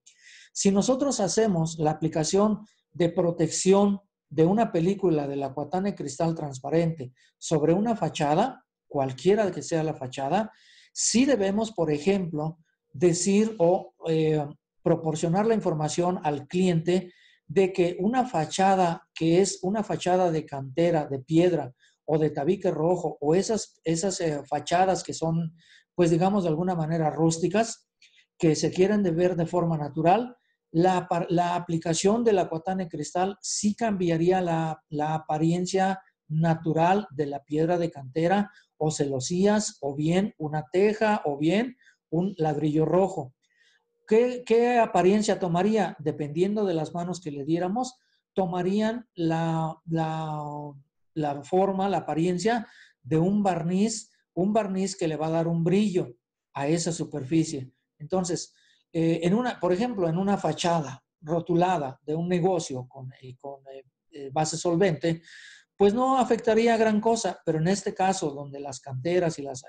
Si nosotros hacemos la aplicación de protección de una película del Aquatane Cristal Transparente sobre una fachada, cualquiera que sea la fachada, sí debemos, por ejemplo, decir o proporcionar la información al cliente de que una fachada que es una fachada de cantera, de piedra o de tabique rojo o esas fachadas que son, pues digamos de alguna manera rústicas, que se quieren de ver de forma natural, la aplicación del Aquatane Cristal sí cambiaría la apariencia natural de la piedra de cantera o celosías o bien una teja o bien un ladrillo rojo. ¿Qué apariencia tomaría? Dependiendo de las manos que le diéramos, tomarían la forma, la apariencia de un barniz que le va a dar un brillo a esa superficie. Entonces, por ejemplo, en una fachada rotulada de un negocio con base solvente, pues no afectaría gran cosa, pero en este caso, donde las canteras y las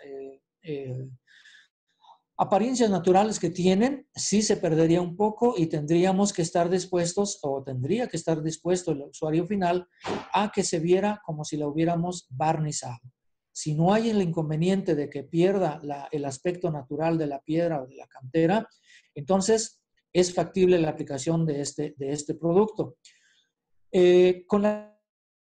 apariencias naturales que tienen, sí se perdería un poco y tendríamos que estar dispuestos, o tendría que estar dispuesto el usuario final a que se viera como si la hubiéramos barnizado. Si no hay el inconveniente de que pierda el aspecto natural de la piedra o de la cantera, entonces es factible la aplicación de este producto. Con la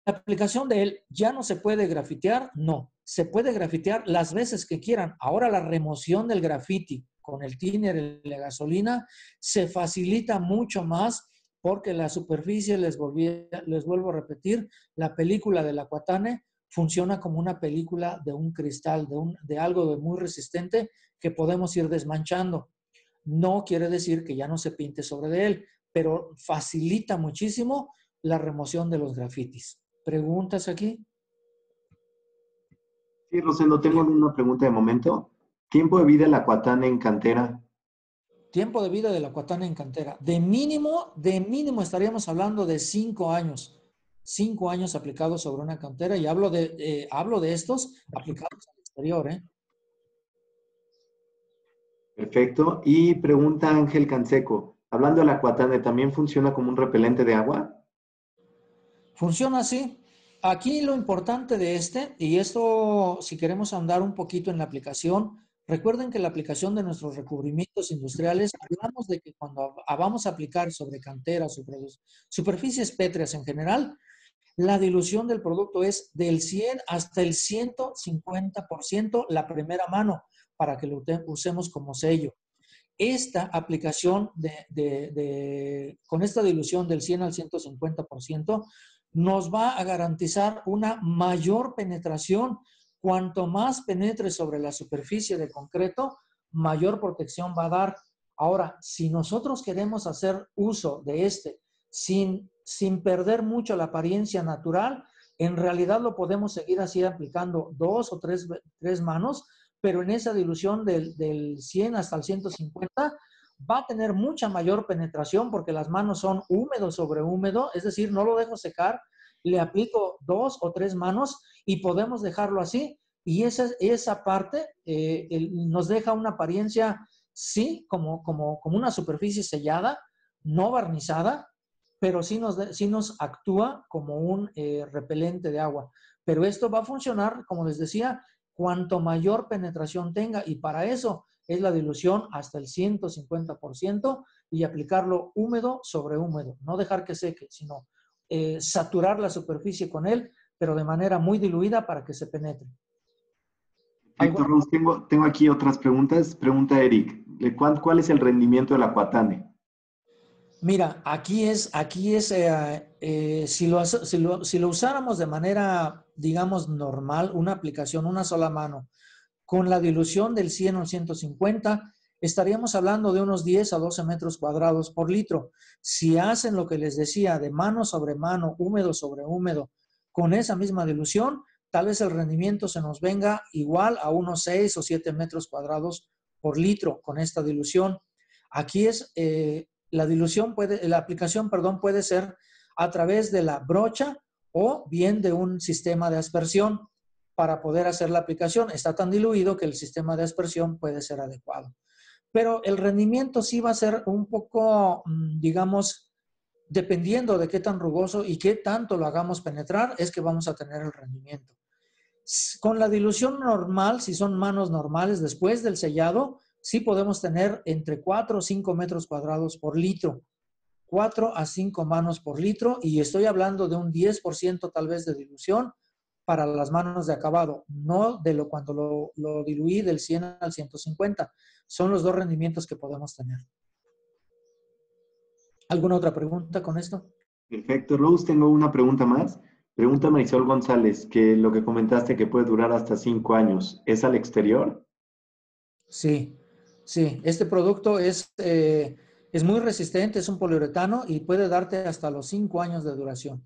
aplicación de él, ¿ya no se puede grafitear? No, se puede grafitear las veces que quieran. Ahora la remoción del grafiti con el thinner y la gasolina se facilita mucho más porque la superficie, les vuelvo a repetir, la película del Aquatane funciona como una película de un cristal, de algo de muy resistente que podemos ir desmanchando. No quiere decir que ya no se pinte sobre de él, pero facilita muchísimo la remoción de los grafitis. ¿Preguntas aquí? Sí, Rosendo, tengo una pregunta de momento. ¿Tiempo de vida el Aquatane en cantera? Tiempo de vida del Aquatane en cantera. De mínimo estaríamos hablando de 5 años. 5 años aplicados sobre una cantera y hablo de estos aplicados al exterior, ¿eh? Perfecto. Y pregunta Ángel Canseco. Hablando del Aquatane, ¿también funciona como un repelente de agua? Funciona así. Aquí lo importante de y esto si queremos ahondar un poquito en la aplicación, recuerden que la aplicación de nuestros recubrimientos industriales, hablamos de que cuando vamos a aplicar sobre canteras, sobre superficies pétreas en general, la dilución del producto es del 100 hasta el 150% la primera mano para que lo usemos como sello. Esta aplicación con esta dilución del 100 al 150% nos va a garantizar una mayor penetración. Cuanto más penetre sobre la superficie de concreto, mayor protección va a dar. Ahora, si nosotros queremos hacer uso de sin perder mucho la apariencia natural, en realidad lo podemos seguir así aplicando 2 o 3 manos, pero en esa dilución del 100 hasta el 150 va a tener mucha mayor penetración porque las manos son húmedo sobre húmedo, es decir, no lo dejo secar, le aplico 2 o 3 manos y podemos dejarlo así. Y esa parte nos deja una apariencia sí como una superficie sellada, no barnizada, pero sí nos actúa como un repelente de agua. Pero esto va a funcionar, como les decía, cuanto mayor penetración tenga, y para eso es la dilución hasta el 150% y aplicarlo húmedo sobre húmedo. No dejar que seque, sino saturar la superficie con él, pero de manera muy diluida para que se penetre. Perfecto, Rose. Tengo aquí otras preguntas. Pregunta Eric, ¿cuál es el rendimiento del Aquatane? Mira, si lo usáramos de manera, digamos, normal, una aplicación, una sola mano, con la dilución del 100 al 150, estaríamos hablando de unos 10 a 12 metros cuadrados por litro. Si hacen lo que les decía, de mano sobre mano, húmedo sobre húmedo, con esa misma dilución, tal vez el rendimiento se nos venga igual a unos 6 o 7 metros cuadrados por litro con esta dilución. Aquí la aplicación, puede ser a través de la brocha o bien de un sistema de aspersión para poder hacer la aplicación. Está tan diluido que el sistema de aspersión puede ser adecuado. Pero el rendimiento sí va a ser un poco, digamos, dependiendo de qué tan rugoso y qué tanto lo hagamos penetrar, es que vamos a tener el rendimiento. Con la dilución normal, si son manos normales, después del sellado, sí podemos tener entre 4 o 5 metros cuadrados por litro. 4 a 5 manos por litro, y estoy hablando de un 10% tal vez de dilución para las manos de acabado, no de cuando lo diluí del 100 al 150. Son los dos rendimientos que podemos tener. ¿Alguna otra pregunta con esto? Perfecto, Rose. Tengo una pregunta más. Pregunta Marisol González, que lo que comentaste que puede durar hasta 5 años, ¿es al exterior? Sí, sí. Este producto es muy resistente, es un poliuretano y puede darte hasta los 5 años de duración.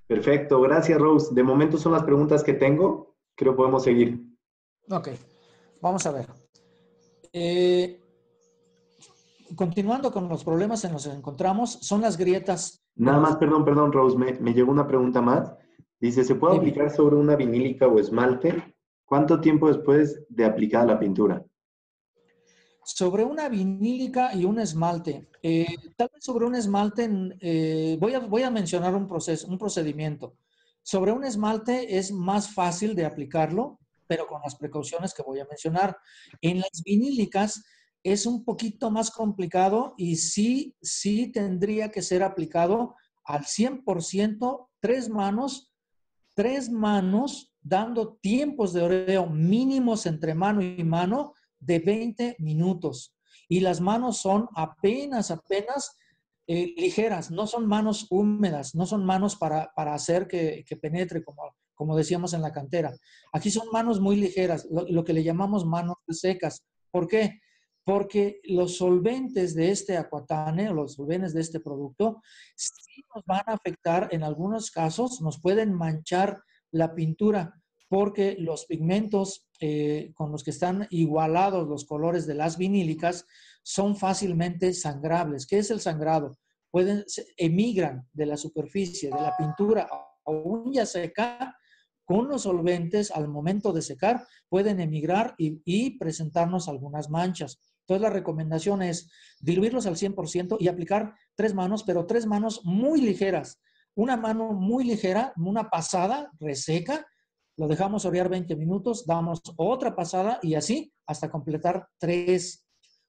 Perfecto, gracias, Rose. De momento son las preguntas que tengo. Creo que podemos seguir. Ok, vamos a ver. Continuando con los problemas en los que nos encontramos, son las grietas Nada más, perdón, Rose, me llegó una pregunta más. Dice, ¿se puede Dime. aplicar sobre una vinílica o esmalte? ¿Cuánto tiempo después de aplicada la pintura? Sobre una vinílica y un esmalte. Tal vez sobre un esmalte, voy a mencionar un procedimiento. Sobre un esmalte es más fácil de aplicarlo, pero con las precauciones que voy a mencionar. En las vinílicas es un poquito más complicado y sí tendría que ser aplicado al 100%, tres manos, dando tiempos de oreo mínimos entre mano y mano de 20 minutos. Y las manos son apenas ligeras, no son manos húmedas, no son manos para hacer que penetre, como decíamos en la cantera. Aquí son manos muy ligeras, lo que le llamamos manos secas. ¿Por qué? Porque los solventes de este Aquatane, o los solventes de este producto, sí nos van a afectar, en algunos casos nos pueden manchar la pintura, porque los pigmentos con los que están igualados los colores de las vinílicas son fácilmente sangrables. ¿Qué es el sangrado? Emigran de la superficie de la pintura aún ya seca, con los solventes al momento de secar pueden emigrar y presentarnos algunas manchas. Entonces la recomendación es diluirlos al 100% y aplicar 3 manos, pero 3 manos muy ligeras. Una mano muy ligera, una pasada reseca, lo dejamos orear 20 minutos, damos otra pasada y así hasta completar 3.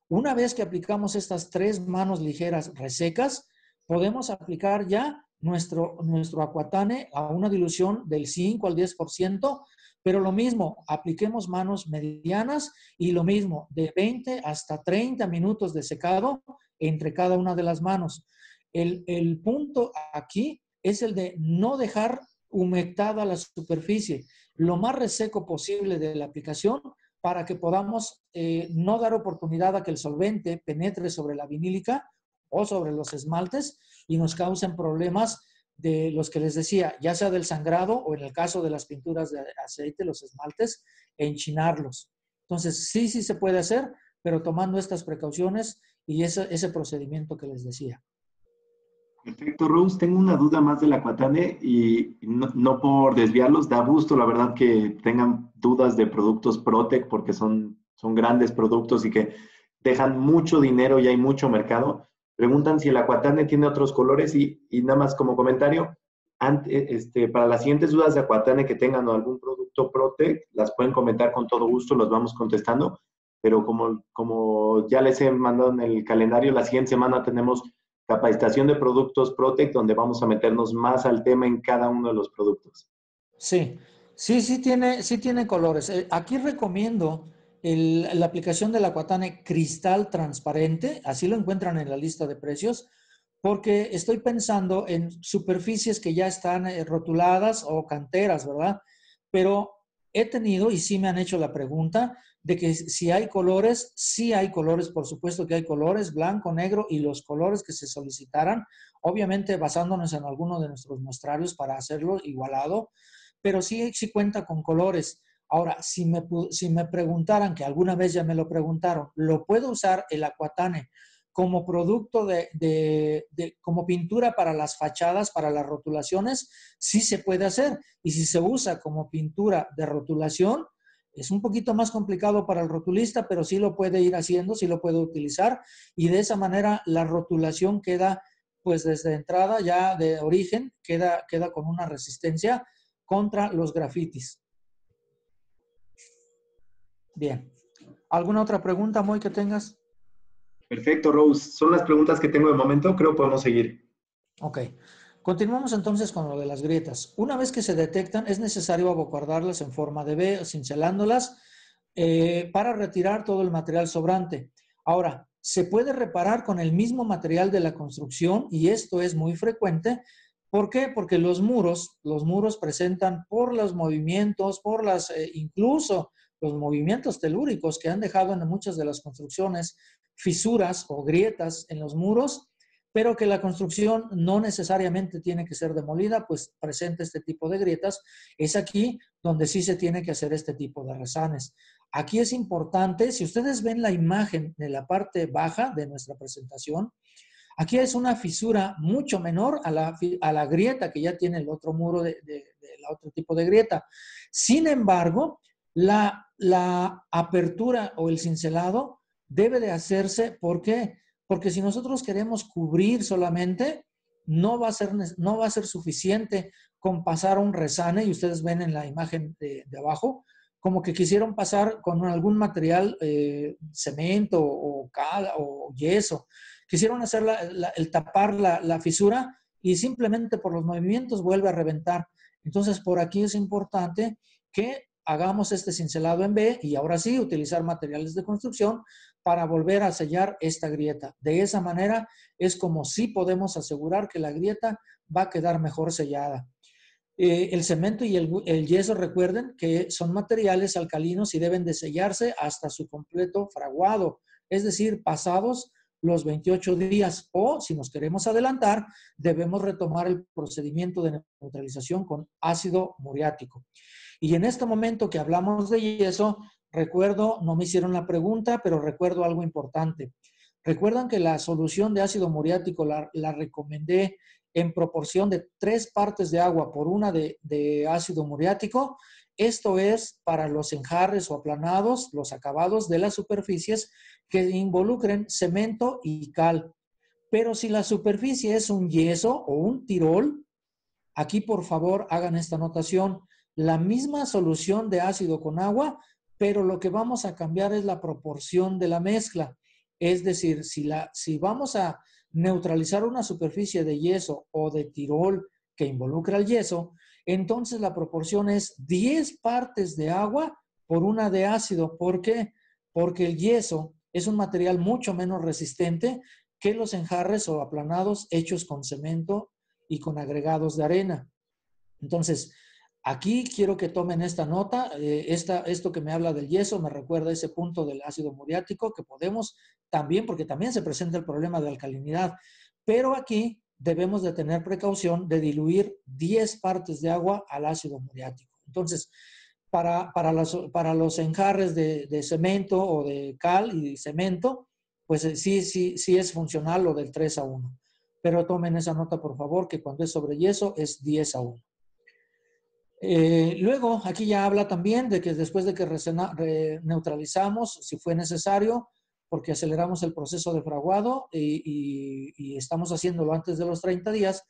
Una vez que aplicamos estas 3 manos ligeras resecas, podemos aplicar ya nuestro Aquatane a una dilución del 5 al 10%, pero lo mismo, apliquemos manos medianas y lo mismo, de 20 hasta 30 minutos de secado entre cada una de las manos. El punto aquí es el de no dejar humectada la superficie, lo más reseco posible de la aplicación para que podamos no dar oportunidad a que el solvente penetre sobre la vinílica o sobre los esmaltes y nos causen problemas de los que les decía, ya sea del sangrado o en el caso de las pinturas de aceite, los esmaltes, enchinarlos. Entonces, sí se puede hacer, pero tomando estas precauciones y ese procedimiento que les decía. Perfecto, Rose. Tengo una duda más del Aquatane y no por desviarlos, da gusto, la verdad, que tengan dudas de productos Protec porque son grandes productos y que dejan mucho dinero y hay mucho mercado. Preguntan si el Aquatane tiene otros colores y nada más como comentario, para las siguientes dudas de Aquatane que tengan o algún producto Protec, las pueden comentar con todo gusto, los vamos contestando. Pero como ya les he mandado en el calendario, la siguiente semana tenemos capacitación de productos Protec, donde vamos a meternos más al tema en cada uno de los productos. Sí, sí tiene colores. Aquí recomiendo la aplicación del Aquatane Cristal Transparente, así lo encuentran en la lista de precios, porque estoy pensando en superficies que ya están rotuladas o canteras, ¿verdad? Pero he tenido, y sí me han hecho la pregunta, de que si hay colores, sí hay colores, por supuesto que hay colores, blanco, negro y los colores que se solicitaran, obviamente basándonos en alguno de nuestros muestrarios para hacerlo igualado, pero sí cuenta con colores. Ahora, si me preguntaran, que alguna vez ya me lo preguntaron, ¿lo puedo usar el Aquatane como producto como pintura para las fachadas, para las rotulaciones? Sí se puede hacer. Y si se usa como pintura de rotulación, es un poquito más complicado para el rotulista, pero sí lo puede ir haciendo, sí lo puede utilizar. Y de esa manera la rotulación queda, pues desde entrada ya de origen, queda con una resistencia contra los grafitis. Bien. ¿Alguna otra pregunta, Moy, que tengas? Perfecto, Rose. Son las preguntas que tengo de momento. Creo que podemos seguir. Ok. Continuamos entonces con lo de las grietas. Una vez que se detectan, es necesario abocardarlas en forma de V, cincelándolas para retirar todo el material sobrante. Ahora, se puede reparar con el mismo material de la construcción y esto es muy frecuente. ¿Por qué? Porque los muros presentan por los movimientos, incluso los movimientos telúricos que han dejado en muchas de las construcciones fisuras o grietas en los muros, pero que la construcción no necesariamente tiene que ser demolida, pues presenta este tipo de grietas. Es aquí donde sí se tiene que hacer este tipo de resanes. Aquí es importante, si ustedes ven la imagen de la parte baja de nuestra presentación, aquí es una fisura mucho menor a la grieta que ya tiene el otro muro de otro tipo de grieta. Sin embargo, la apertura o el cincelado debe de hacerse. ¿Por qué? Porque si nosotros queremos cubrir solamente, no va a ser suficiente con pasar un resane, y ustedes ven en la imagen de abajo, como que quisieron pasar con algún material, cemento o cal o yeso. Quisieron hacer el tapar la fisura y simplemente por los movimientos vuelve a reventar. Entonces, por aquí es importante que hagamos este cincelado en B y ahora sí utilizar materiales de construcción para volver a sellar esta grieta. De esa manera es como sí podemos asegurar que la grieta va a quedar mejor sellada. El cemento y el yeso, recuerden que son materiales alcalinos y deben de sellarse hasta su completo fraguado, es decir, pasados los 28 días, o si nos queremos adelantar, debemos retomar el procedimiento de neutralización con ácido muriático. Y en este momento que hablamos de yeso, recuerdo, no me hicieron la pregunta, pero recuerdo algo importante. Recuerdan que la solución de ácido muriático la recomendé en proporción de 3 partes de agua por una de ácido muriático. Esto es para los enjarres o aplanados, los acabados de las superficies que involucren cemento y cal. Pero si la superficie es un yeso o un tirol, aquí por favor hagan esta anotación. La misma solución de ácido con agua, pero lo que vamos a cambiar es la proporción de la mezcla. Es decir, si vamos a neutralizar una superficie de yeso o de tirol que involucra el yeso, entonces la proporción es 10 partes de agua por una de ácido. ¿Por qué? Porque el yeso es un material mucho menos resistente que los enjarres o aplanados hechos con cemento y con agregados de arena. Entonces, aquí quiero que tomen esta nota. Esto que me habla del yeso me recuerda ese punto del ácido muriático que podemos también, porque también se presenta el problema de alcalinidad, pero aquí debemos de tener precaución de diluir 10 partes de agua al ácido muriático. Entonces, para los enjarres de cemento o de cal y cemento, pues sí es funcional lo del 3 a 1. pero tomen esa nota, por favor, que cuando es sobre yeso es 10:1. Luego, aquí ya habla también de que después de que neutralizamos, si fue necesario, porque aceleramos el proceso de fraguado y estamos haciéndolo antes de los 30 días,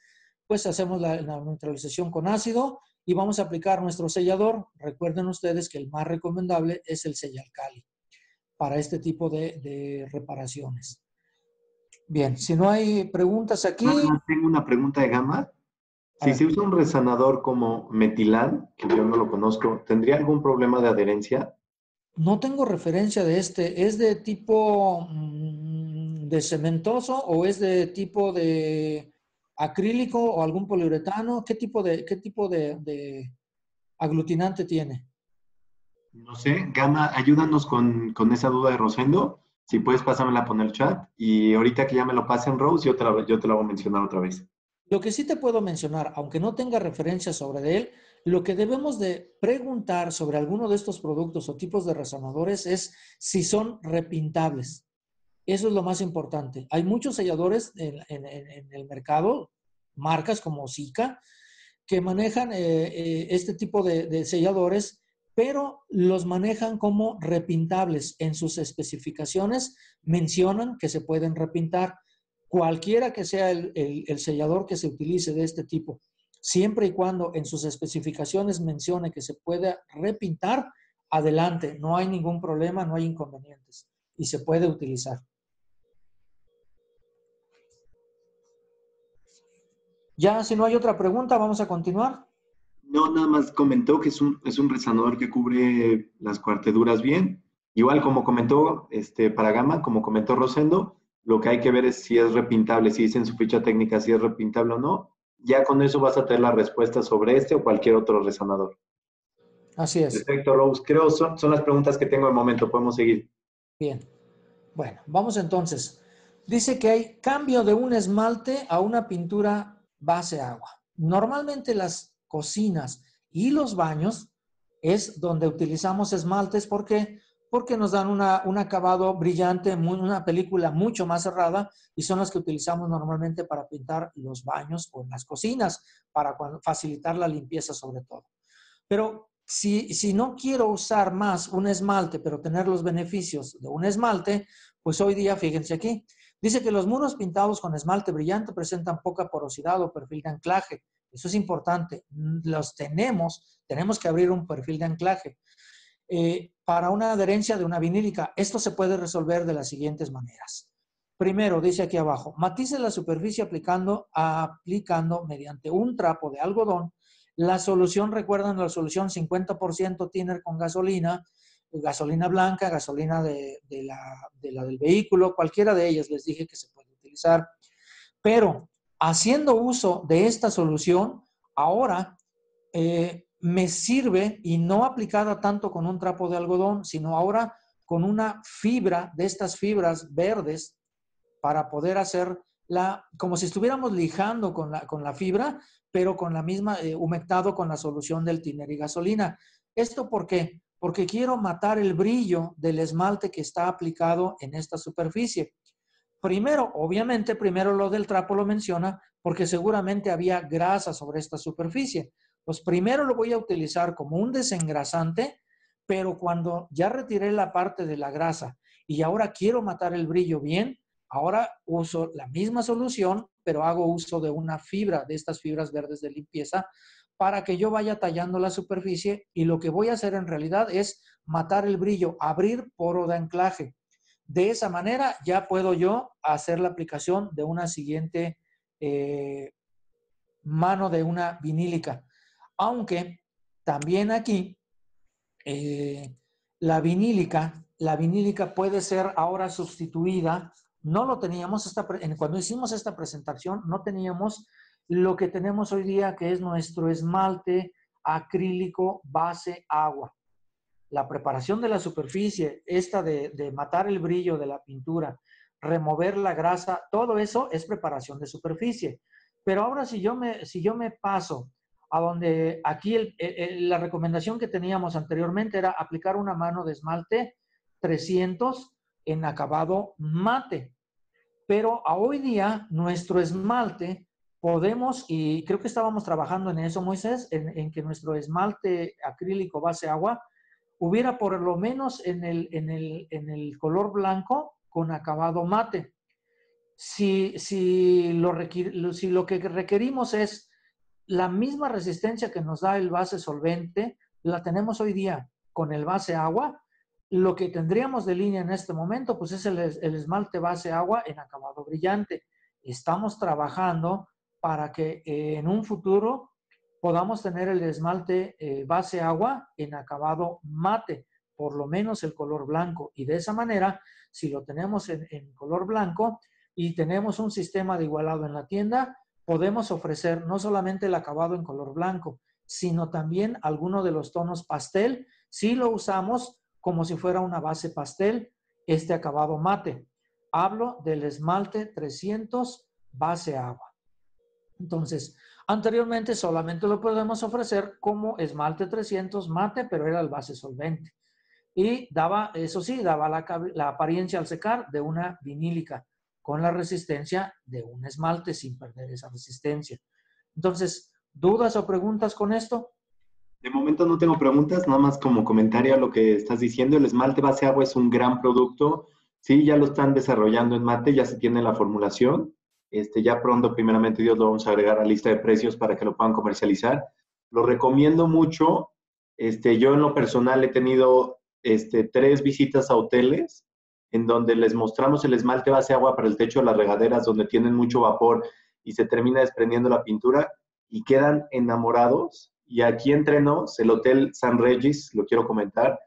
pues hacemos la neutralización con ácido y vamos a aplicar nuestro sellador. Recuerden ustedes que el más recomendable es el Sellalcali para este tipo de reparaciones. Bien, si no hay preguntas aquí. Nada más tengo una pregunta de Gama. Si se usa un resanador como metilán, que yo no lo conozco, ¿tendría algún problema de adherencia? No tengo referencia de este. ¿Es de tipo de cementoso o es de tipo de acrílico o algún poliuretano? ¿Qué tipo de aglutinante tiene? No sé, Gama, ayúdanos con esa duda de Rosendo. Si puedes, pásamela por el chat. Y ahorita que ya me lo pasen, Rose, yo te lo hago mencionar otra vez. Lo que sí te puedo mencionar, aunque no tenga referencia sobre él, lo que debemos de preguntar sobre alguno de estos productos o tipos de resonadores es si son repintables. Eso es lo más importante. Hay muchos selladores en el mercado, marcas como Sika, que manejan este tipo de selladores, pero los manejan como repintables. En sus especificaciones mencionan que se pueden repintar. Cualquiera que sea el sellador que se utilice de este tipo, siempre y cuando en sus especificaciones mencione que se puede repintar, adelante, no hay ningún problema, no hay inconvenientes y se puede utilizar. Ya, si no hay otra pregunta, vamos a continuar. No, nada más comentó que es un resanador que cubre las cuarteduras bien. Igual como comentó para Gama, como comentó Rosendo, lo que hay que ver es si es repintable, si dice en su ficha técnica si es repintable o no. Ya con eso vas a tener la respuesta sobre este o cualquier otro resanador. Así es. Perfecto, Rose. Creo son las preguntas que tengo de momento. Podemos seguir. Bien. Bueno, vamos entonces. Dice que hay cambio de un esmalte a una pintura base agua. Normalmente las cocinas y los baños es donde utilizamos esmaltes. ¿Por qué? Porque nos dan un acabado brillante, una película mucho más cerrada y son las que utilizamos normalmente para pintar los baños o en las cocinas, para facilitar la limpieza sobre todo. Pero si no quiero usar más un esmalte, pero tener los beneficios de un esmalte, pues hoy día, fíjense aquí, dice que los muros pintados con esmalte brillante presentan poca porosidad o perfil de anclaje. Eso es importante. Los tenemos que abrir un perfil de anclaje. Para una adherencia de una vinílica, esto se puede resolver de las siguientes maneras. Primero, dice aquí abajo, matice la superficie aplicando mediante un trapo de algodón la solución. Recuerdan la solución 50% thinner con gasolina blanca, gasolina de la del vehículo, cualquiera de ellas les dije que se puede utilizar. Pero haciendo uso de esta solución, ahora me sirve, y no aplicada tanto con un trapo de algodón, sino ahora con una fibra de estas fibras verdes para poder hacerla como si estuviéramos lijando con la fibra, pero con la misma, humectado con la solución del thinner y gasolina. ¿Esto por qué? Porque quiero matar el brillo del esmalte que está aplicado en esta superficie. Primero, obviamente, primero lo del trapo lo menciona porque seguramente había grasa sobre esta superficie. Pues primero lo voy a utilizar como un desengrasante, pero cuando ya retiré la parte de la grasa y ahora quiero matar el brillo bien, ahora uso la misma solución, pero hago uso de una fibra, de estas fibras verdes de limpieza, para que yo vaya tallando la superficie, y lo que voy a hacer en realidad es matar el brillo, abrir poro de anclaje. De esa manera ya puedo yo hacer la aplicación de una siguiente mano de una vinílica. Aunque también aquí la vinílica puede ser ahora sustituida. No lo teníamos, cuando hicimos esta presentación, no teníamos lo que tenemos hoy día, que es nuestro esmalte acrílico base agua. La preparación de la superficie, esta de matar el brillo de la pintura, remover la grasa, todo eso es preparación de superficie. Pero ahora si yo me paso a donde aquí la recomendación que teníamos anteriormente era aplicar una mano de esmalte 300 en acabado mate. Pero a hoy día nuestro esmalte podemos, y creo que estábamos trabajando en eso, Moisés, en que nuestro esmalte acrílico base agua hubiera por lo menos en el color blanco con acabado mate. Si lo que requerimos es la misma resistencia que nos da el base solvente, la tenemos hoy día con el base agua. Lo que tendríamos de línea en este momento, pues es el esmalte base agua en acabado brillante. Estamos trabajando para que en un futuro podamos tener el esmalte base agua en acabado mate, por lo menos el color blanco. Y de esa manera, si lo tenemos en color blanco y tenemos un sistema de igualado en la tienda, podemos ofrecer no solamente el acabado en color blanco, sino también alguno de los tonos pastel, si lo usamos como si fuera una base pastel, este acabado mate. Hablo del esmalte 300 base agua. Entonces, anteriormente solamente lo podemos ofrecer como esmalte 300 mate, pero era el base solvente. Y daba, eso sí, daba la apariencia al secar de una vinílica, con la resistencia de un esmalte sin perder esa resistencia. Entonces, ¿dudas o preguntas con esto? De momento no tengo preguntas, nada más como comentario a lo que estás diciendo. El esmalte base agua es un gran producto. Sí, ya lo están desarrollando en mate, ya se tiene la formulación. Ya pronto, primeramente Dios, lo vamos a agregar a la lista de precios para que lo puedan comercializar. Lo recomiendo mucho. Yo en lo personal he tenido 3 visitas a hoteles en donde les mostramos el esmalte base agua para el techo de las regaderas donde tienen mucho vapor y se termina desprendiendo la pintura y quedan enamorados. Y aquí entre nos, el Hotel San Regis, lo quiero comentar,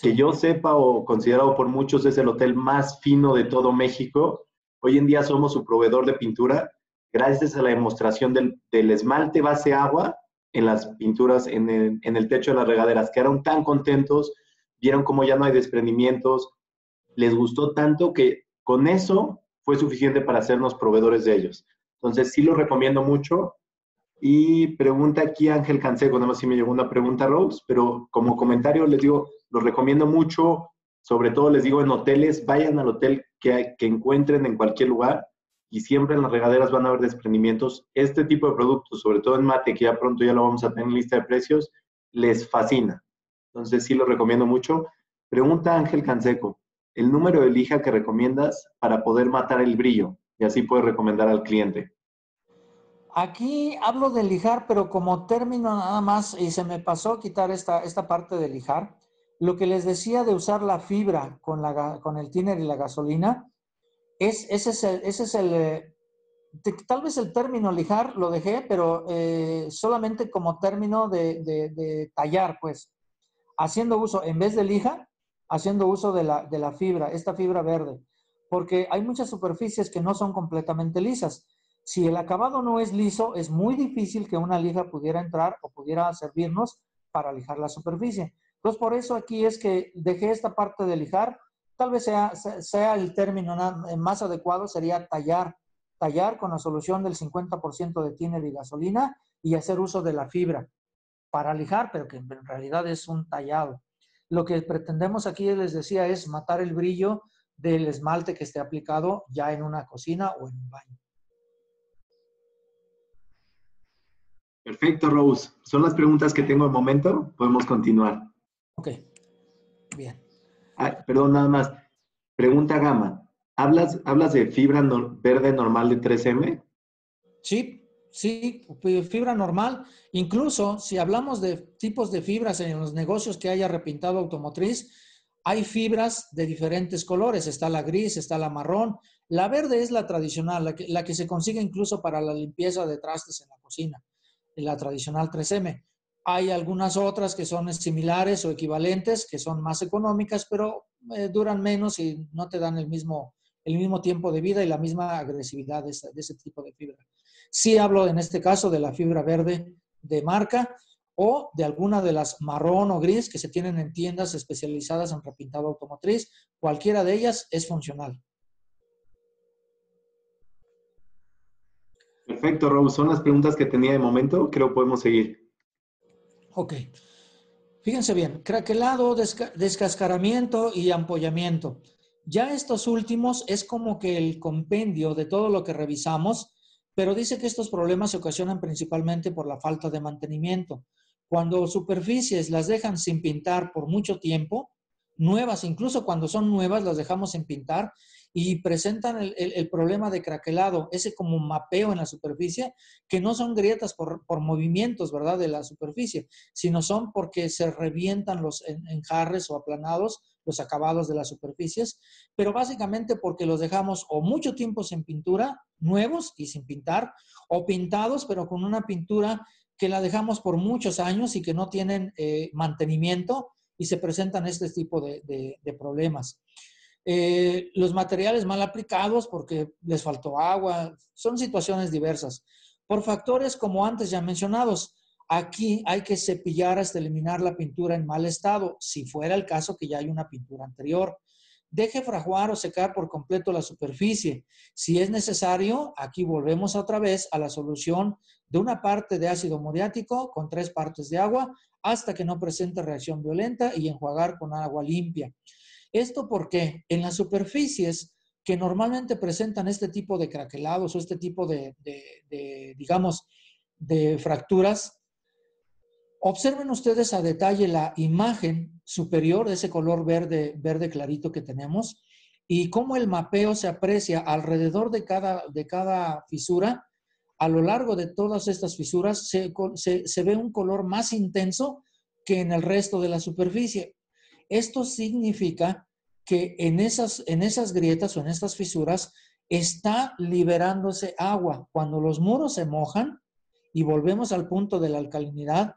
que yo sepa o considerado por muchos es el hotel más fino de todo México. Hoy en día somos su proveedor de pintura, gracias a la demostración del esmalte base agua en las pinturas, en el techo de las regaderas. Quedaron tan contentos, vieron cómo ya no hay desprendimientos, les gustó tanto que con eso fue suficiente para hacernos proveedores de ellos. Entonces sí lo recomiendo mucho. Y pregunta aquí Ángel Canseco, nada más si me llegó una pregunta, Rose, pero como comentario les digo, los recomiendo mucho, sobre todo les digo en hoteles, vayan al hotel que encuentren en cualquier lugar y siempre en las regaderas van a haber desprendimientos. Este tipo de productos, sobre todo en mate, que ya pronto ya lo vamos a tener en lista de precios, les fascina. Entonces sí los recomiendo mucho. Pregunta Ángel Canseco, el número de lija que recomiendas para poder matar el brillo y así puedes recomendar al cliente. Aquí hablo de lijar, pero como término nada más, y se me pasó quitar esta parte de lijar. Lo que les decía de usar la fibra con el thinner y la gasolina, ese es tal vez el término lijar lo dejé, pero solamente como término de tallar, pues, haciendo uso, en vez de lija, haciendo uso de la fibra, esta fibra verde, porque hay muchas superficies que no son completamente lisas. Si el acabado no es liso, es muy difícil que una lija pudiera entrar o pudiera servirnos para lijar la superficie. Entonces, por eso aquí es que dejé esta parte de lijar. Tal vez sea el término más adecuado, sería tallar con la solución del 50% de thinner y gasolina y hacer uso de la fibra para lijar, pero que en realidad es un tallado. Lo que pretendemos aquí, les decía, es matar el brillo del esmalte que esté aplicado ya en una cocina o en un baño. Perfecto, Rose. Son las preguntas que tengo de momento. Podemos continuar. Ok, bien. Ah, perdón, nada más. Pregunta Gama. ¿Hablas de fibra verde normal de 3M? Sí, sí, fibra normal. Incluso si hablamos de tipos de fibras en los negocios que haya repintado automotriz, hay fibras de diferentes colores. Está la gris, está la marrón. La verde es la tradicional, la que se consigue incluso para la limpieza de trastes en la cocina, la tradicional 3M. Hay algunas otras que son similares o equivalentes, que son más económicas, pero duran menos y no te dan el mismo tiempo de vida y la misma agresividad de ese tipo de fibra. Sí hablo en este caso de la fibra verde de marca o de alguna de las marrón o gris que se tienen en tiendas especializadas en repintado automotriz. Cualquiera de ellas es funcional. Perfecto, Rose. Son las preguntas que tenía de momento. Creo que podemos seguir. Ok. Fíjense bien, craquelado, descascaramiento y ampollamiento. Ya estos últimos es como que el compendio de todo lo que revisamos, pero dice que estos problemas se ocasionan principalmente por la falta de mantenimiento. Cuando superficies las dejan sin pintar por mucho tiempo, nuevas, incluso cuando son nuevas, las dejamos sin pintar y presentan el problema de craquelado, ese como mapeo en la superficie, que no son grietas por movimientos, ¿verdad?, de la superficie, sino son porque se revientan los enjarres o aplanados, los acabados de las superficies, pero básicamente porque los dejamos o mucho tiempo sin pintura, nuevos y sin pintar, o pintados, pero con una pintura que la dejamos por muchos años y que no tienen mantenimiento y se presentan este tipo de problemas. Los materiales mal aplicados porque les faltó agua, son situaciones diversas. Por factores como antes ya mencionados, aquí hay que cepillar hasta eliminar la pintura en mal estado, si fuera el caso que ya hay una pintura anterior. Deje fraguar o secar por completo la superficie. Si es necesario, aquí volvemos otra vez a la solución de una parte de ácido muriático con 3 partes de agua hasta que no presente reacción violenta y enjuagar con agua limpia. ¿Esto por qué? En las superficies que normalmente presentan este tipo de craquelados o este tipo digamos, de fracturas, observen ustedes a detalle la imagen superior de ese color verde, verde clarito que tenemos y cómo el mapeo se aprecia alrededor de cada fisura. A lo largo de todas estas fisuras se ve un color más intenso que en el resto de la superficie. Esto significa que en esas grietas o en estas fisuras está liberándose agua. Cuando los muros se mojan, y volvemos al punto de la alcalinidad,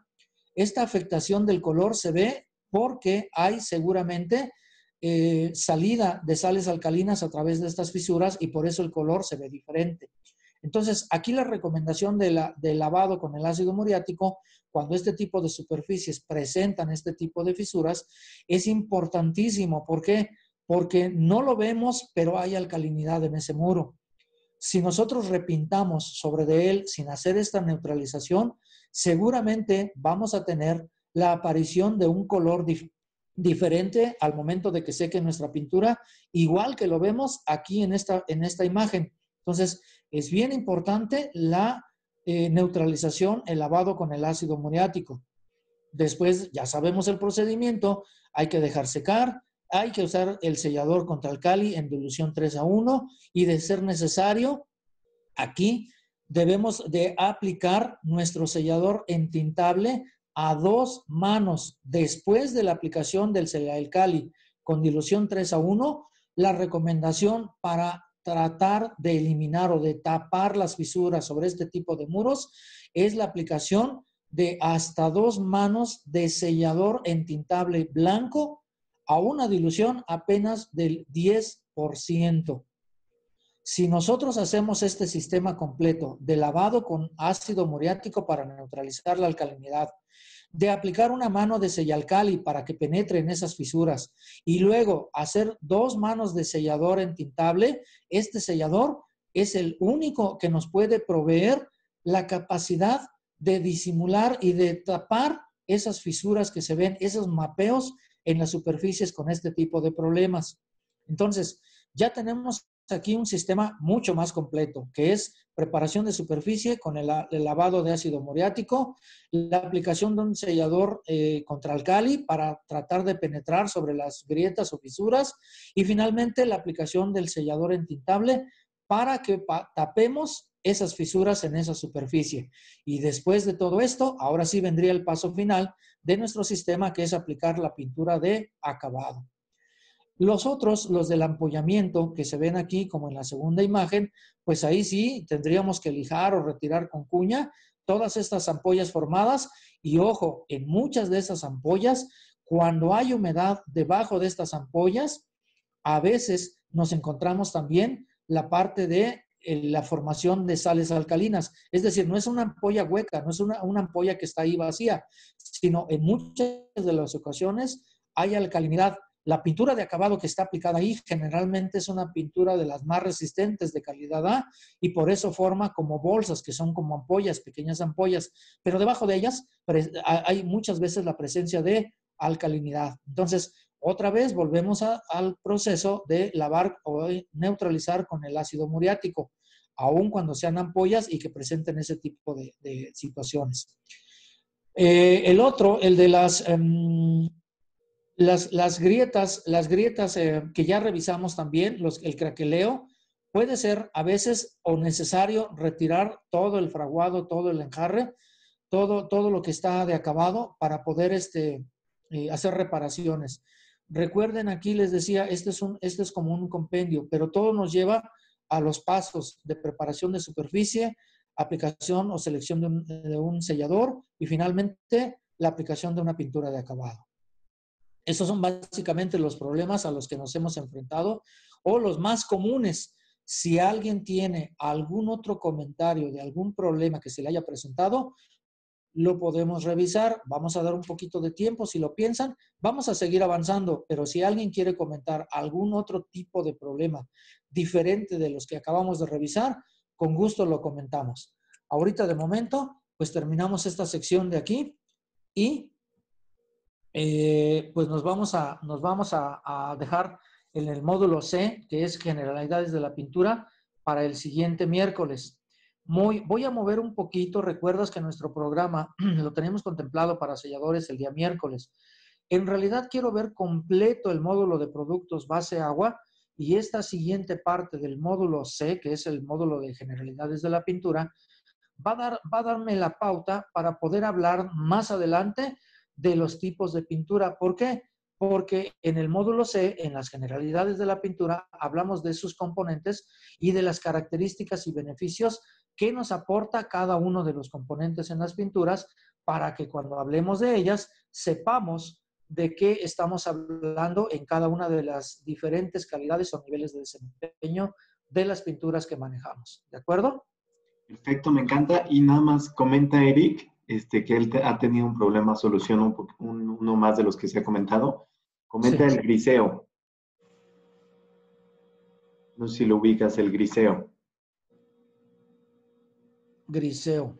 esta afectación del color se ve porque hay seguramente salida de sales alcalinas a través de estas fisuras y por eso el color se ve diferente. Entonces, aquí la recomendación del lavado con el ácido muriático, cuando este tipo de superficies presentan este tipo de fisuras, es importantísimo. ¿Por qué? Porque no lo vemos, pero hay alcalinidad en ese muro. Si nosotros repintamos sobre de él sin hacer esta neutralización, seguramente vamos a tener la aparición de un color diferente al momento de que seque nuestra pintura, igual que lo vemos aquí en esta imagen. Entonces, es bien importante la neutralización, el lavado con el ácido muriático. Después, ya sabemos el procedimiento, hay que dejar secar, hay que usar el sellador contra alcali en dilución 3:1 y de ser necesario, aquí debemos de aplicar nuestro sellador entintable a 2 manos. Después de la aplicación del sellalcali con dilución 3:1, la recomendación para tratar de eliminar o de tapar las fisuras sobre este tipo de muros es la aplicación de hasta 2 manos de sellador entintable blanco a una dilución apenas del 10%. Si nosotros hacemos este sistema completo de lavado con ácido muriático para neutralizar la alcalinidad, de aplicar una mano de sellalcali para que penetre en esas fisuras y luego hacer 2 manos de sellador entintable, este sellador es el único que nos puede proveer la capacidad de disimular y de tapar esas fisuras que se ven, esos mapeos en las superficies con este tipo de problemas. Entonces, ya tenemos aquí un sistema mucho más completo, que es preparación de superficie con el lavado de ácido muriático, la aplicación de un sellador contra alcali para tratar de penetrar sobre las grietas o fisuras y finalmente la aplicación del sellador entintable para que tapemos esas fisuras en esa superficie. Y después de todo esto, ahora sí vendría el paso final de nuestro sistema, que es aplicar la pintura de acabado. Los otros, los del ampollamiento, que se ven aquí como en la segunda imagen, pues ahí sí tendríamos que lijar o retirar con cuña todas estas ampollas formadas. Y ojo, en muchas de esas ampollas, cuando hay humedad debajo de estas ampollas, a veces nos encontramos también la parte de la formación de sales alcalinas. Es decir, no es una ampolla hueca, no es una ampolla que está ahí vacía, sino en muchas de las ocasiones hay alcalinidad. La pintura de acabado que está aplicada ahí generalmente es una pintura de las más resistentes de calidad A y por eso forma como bolsas que son como ampollas, pequeñas ampollas, pero debajo de ellas hay muchas veces la presencia de alcalinidad. Entonces, Otra vez volvemos al proceso de lavar o neutralizar con el ácido muriático, aun cuando sean ampollas y que presenten ese tipo de situaciones. El otro, el de las grietas que ya revisamos también, el craqueleo, puede ser a veces o necesario retirar todo el fraguado, todo el enjarre, todo lo que está de acabado para poder hacer reparaciones. Recuerden, aquí les decía, este es como un compendio, pero todo nos lleva a los pasos de preparación de superficie, aplicación o selección de un sellador y finalmente la aplicación de una pintura de acabado. Esos son básicamente los problemas a los que nos hemos enfrentado o los más comunes. Si alguien tiene algún otro comentario de algún problema que se le haya presentado, lo podemos revisar. Vamos a dar un poquito de tiempo. Si lo piensan, vamos a seguir avanzando. Pero si alguien quiere comentar algún otro tipo de problema diferente de los que acabamos de revisar, con gusto lo comentamos. Ahorita de momento, pues terminamos esta sección de aquí y pues nos vamos a dejar en el módulo C, que es generalidades de la pintura, para el siguiente miércoles. Voy a mover un poquito. Recuerdas que nuestro programa lo tenemos contemplado para selladores el día miércoles. En realidad quiero ver completo el módulo de productos base agua y esta siguiente parte del módulo C, que es el módulo de generalidades de la pintura, va a darme la pauta para poder hablar más adelante de los tipos de pintura. ¿Por qué? Porque en el módulo C, en las generalidades de la pintura, hablamos de sus componentes y de las características y beneficios que nos aporta cada uno de los componentes en las pinturas para que cuando hablemos de ellas sepamos de qué estamos hablando en cada una de las diferentes calidades o niveles de desempeño de las pinturas que manejamos. ¿De acuerdo? Perfecto, me encanta. Y nada más comenta Eric que él ha tenido un problema, soluciona uno más de los que se ha comentado. Comenta Sí. el griseo. No sé si lo ubicas, el griseo. Griseo.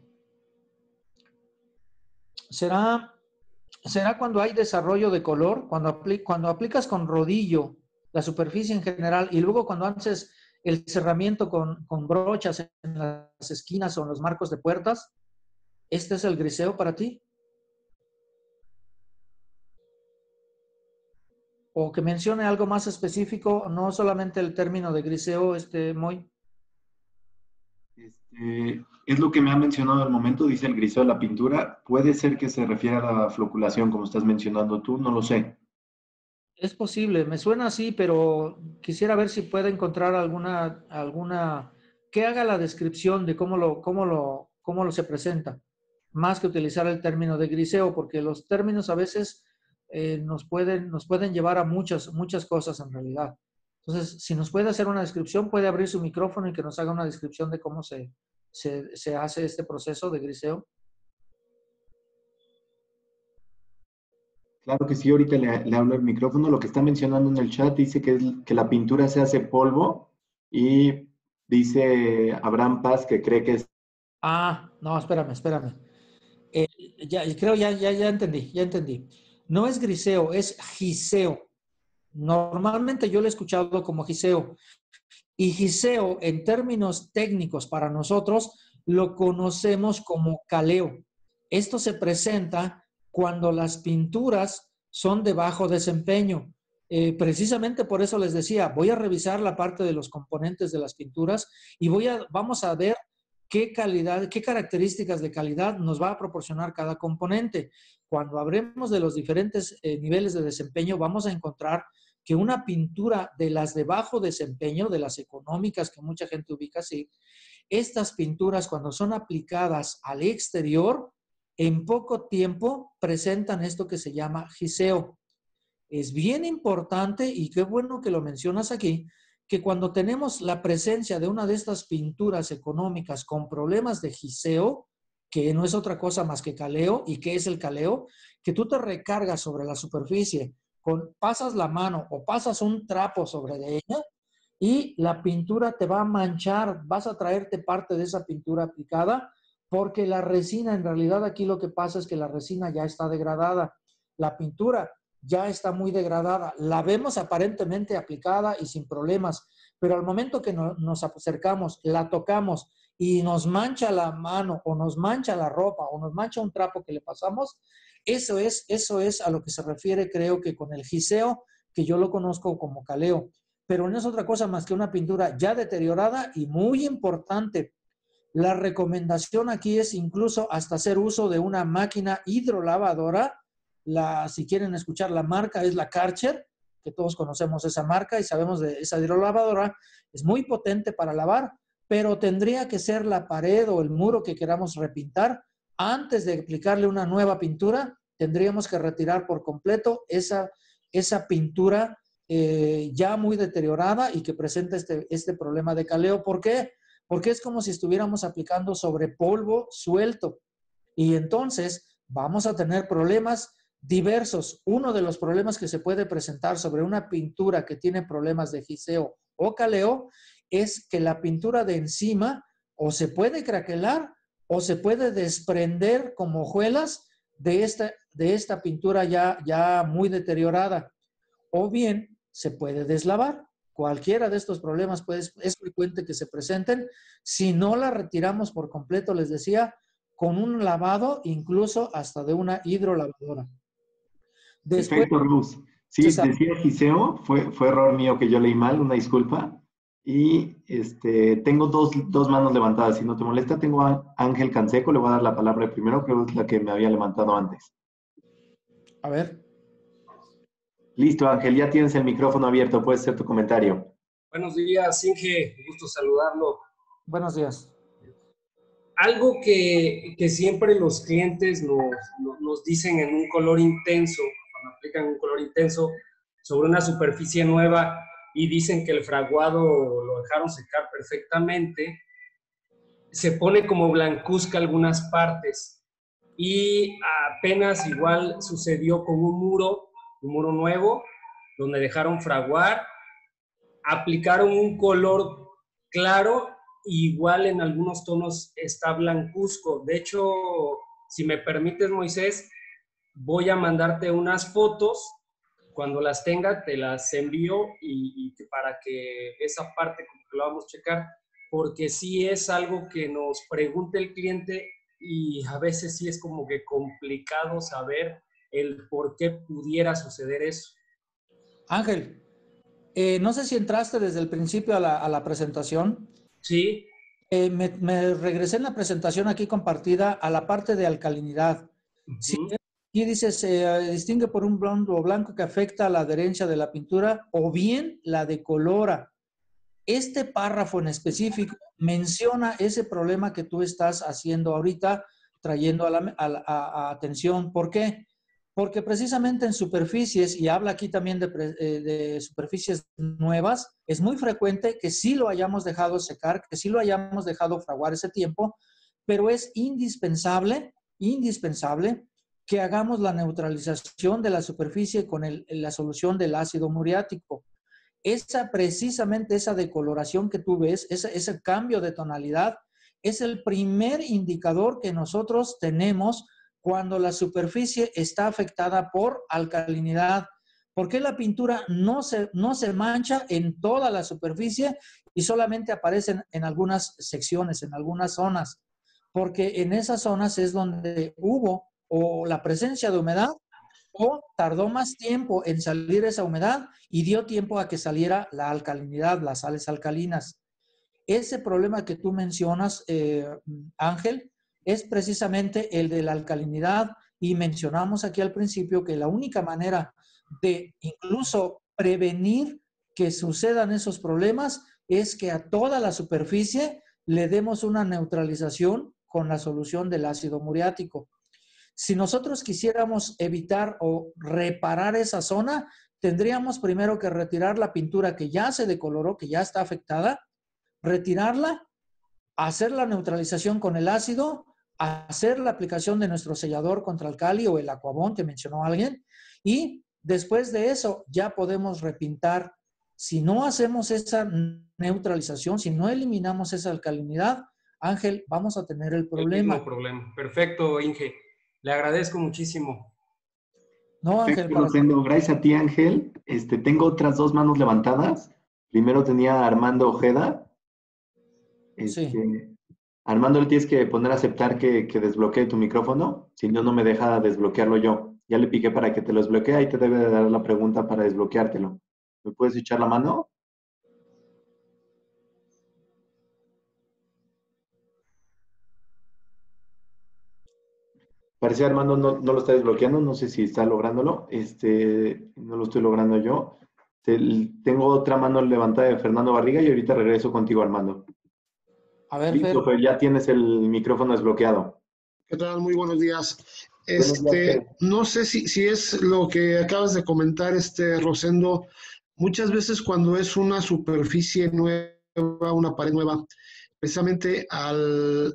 ¿Será cuando hay desarrollo de color? Cuando aplicas con rodillo la superficie en general y luego cuando haces el cerramiento con brochas en las esquinas o en los marcos de puertas. ¿Este es el griseo para ti? O que mencione algo más específico, no solamente el término de griseo, Moy. Es lo que me ha mencionado al momento, dice el griseo de la pintura. Puede ser que se refiera a la floculación, como estás mencionando tú, no lo sé. Es posible, me suena así, pero quisiera ver si puede encontrar que haga la descripción de cómo lo se presenta, más que utilizar el término de griseo, porque los términos a veces nos pueden llevar a muchas cosas en realidad. Entonces, si nos puede hacer una descripción, puede abrir su micrófono y que nos haga una descripción de cómo se hace este proceso de griseo. Claro que sí, ahorita le hablo el micrófono. Lo que está mencionando en el chat dice que la pintura se hace polvo y dice Abraham Paz que cree que es... Ah, no, espérame. Ya entendí. No es griseo, es giseo. Normalmente yo lo he escuchado como giseo. Y giseo, en términos técnicos para nosotros, lo conocemos como caleo. Esto se presenta cuando las pinturas son de bajo desempeño. Precisamente por eso les decía, voy a revisar la parte de los componentes de las pinturas y vamos a ver qué características de calidad nos va a proporcionar cada componente. Cuando hablemos de los diferentes niveles de desempeño, vamos a encontrar que una pintura de las de bajo desempeño, de las económicas que mucha gente ubica así, estas pinturas cuando son aplicadas al exterior, en poco tiempo presentan esto que se llama giseo. Es bien importante, y qué bueno que lo mencionas aquí, que cuando tenemos la presencia de una de estas pinturas económicas con problemas de giseo, que no es otra cosa más que caleo, ¿y qué es el caleo? Que tú te recargas sobre la superficie, pasas la mano o pasas un trapo sobre de ella y la pintura te va a manchar, vas a traerte parte de esa pintura aplicada porque la resina, en realidad aquí lo que pasa es que la resina ya está degradada. La pintura ya está muy degradada. La vemos aparentemente aplicada y sin problemas, pero al momento que nos acercamos, la tocamos y nos mancha la mano o nos mancha la ropa o nos mancha un trapo que le pasamos, eso es a lo que se refiere, creo que con el giseo, que yo lo conozco como caleo, pero no es otra cosa más que una pintura ya deteriorada y muy importante. La recomendación aquí es incluso hasta hacer uso de una máquina hidrolavadora. Si quieren escuchar la marca, es la Karcher, que todos conocemos esa marca y sabemos de esa hidrolavadora. Es muy potente para lavar, pero tendría que ser la pared o el muro que queramos repintar. Antes de aplicarle una nueva pintura, tendríamos que retirar por completo esa pintura ya muy deteriorada y que presenta este problema de caleo. ¿Por qué? Porque es como si estuviéramos aplicando sobre polvo suelto. Y entonces vamos a tener problemas diversos. Uno de los problemas que se puede presentar sobre una pintura que tiene problemas de giseo o caleo es que la pintura de encima o se puede craquelar o se puede desprender como hojuelas de esta pintura ya muy deteriorada. O bien se puede deslavar. Cualquiera de estos problemas es frecuente que se presenten. Si no la retiramos por completo, les decía, con un lavado, incluso hasta de una hidrolavadora. Después, Perfecto, Luz. Sí, decía Giseo, fue error mío que yo leí mal, una disculpa. Y tengo dos manos levantadas, si no te molesta, tengo a Ángel Canseco, le voy a dar la palabra primero, creo que es la que me había levantado antes. A ver. Listo, Ángel, ya tienes el micrófono abierto, puedes hacer tu comentario. Buenos días, Inge, gusto saludarlo. Buenos días. Algo que siempre los clientes nos dicen en un color intenso, cuando aplican un color intenso sobre una superficie nueva y dicen que el fraguado lo dejaron secar perfectamente, se pone como blancuzca algunas partes. Y apenas igual sucedió con un muro nuevo, donde dejaron fraguar, aplicaron un color claro, igual en algunos tonos está blancuzco. De hecho, si me permites, Moisés, voy a mandarte unas fotos. Cuando las tenga, te las envío y para que esa parte como que lo vamos a checar, porque sí es algo que nos pregunta el cliente y a veces sí es como que complicado saber el por qué pudiera suceder eso. Ángel, no sé si entraste desde el principio a la presentación. Sí. Me regresé en la presentación aquí compartida a la parte de alcalinidad. Sí, aquí dice, se distingue por un blondo o blanco que afecta a la adherencia de la pintura o bien la decolora. Este párrafo en específico menciona ese problema que tú estás haciendo ahorita, trayendo a atención. ¿Por qué? Porque precisamente en superficies, y habla aquí también de superficies nuevas, es muy frecuente que sí lo hayamos dejado secar, que sí lo hayamos dejado fraguar ese tiempo, pero es indispensable que hagamos la neutralización de la superficie con la solución del ácido muriático. Precisamente esa decoloración que tú ves, ese cambio de tonalidad, es el primer indicador que nosotros tenemos cuando la superficie está afectada por alcalinidad. ¿Por qué la pintura no se mancha en toda la superficie y solamente aparece en algunas secciones, en algunas zonas? Porque en esas zonas es donde hubo o la presencia de humedad o tardó más tiempo en salir esa humedad y dio tiempo a que saliera la alcalinidad, las sales alcalinas. Ese problema que tú mencionas, Ángel, es precisamente el de la alcalinidad y mencionamos aquí al principio que la única manera de incluso prevenir que sucedan esos problemas es que a toda la superficie le demos una neutralización con la solución del ácido muriático. Si nosotros quisiéramos evitar o reparar esa zona, tendríamos primero que retirar la pintura que ya se decoloró, que ya está afectada, retirarla, hacer la neutralización con el ácido, hacer la aplicación de nuestro sellador contra alcali o el Aquabond que mencionó alguien, y después de eso ya podemos repintar. Si no hacemos esa neutralización, si no eliminamos esa alcalinidad, Ángel, vamos a tener el problema. El mismo problema. Perfecto, Inge. Le agradezco muchísimo. No, Ángel, Perfecto, lo tengo. Gracias a ti, Ángel. Tengo otras dos manos levantadas. Primero tenía a Armando Ojeda. Sí. Armando, le tienes que poner a aceptar que desbloquee tu micrófono. Si no, no me deja desbloquearlo yo. Ya le piqué para que te lo desbloquee. Ahí te debe de dar la pregunta para desbloqueártelo. ¿Me puedes echar la mano? Parece Armando no lo está desbloqueando, no sé si está lográndolo. No lo estoy logrando yo. Tengo otra mano levantada de Fernando Barriga y ahorita regreso contigo, Armando. A ver, Fer. Listo, Fer, ya tienes el micrófono desbloqueado. ¿Qué tal? Muy buenos días. Buenos días, Fer. No sé si es lo que acabas de comentar, Rosendo. Muchas veces cuando es una superficie nueva, una pared nueva, precisamente al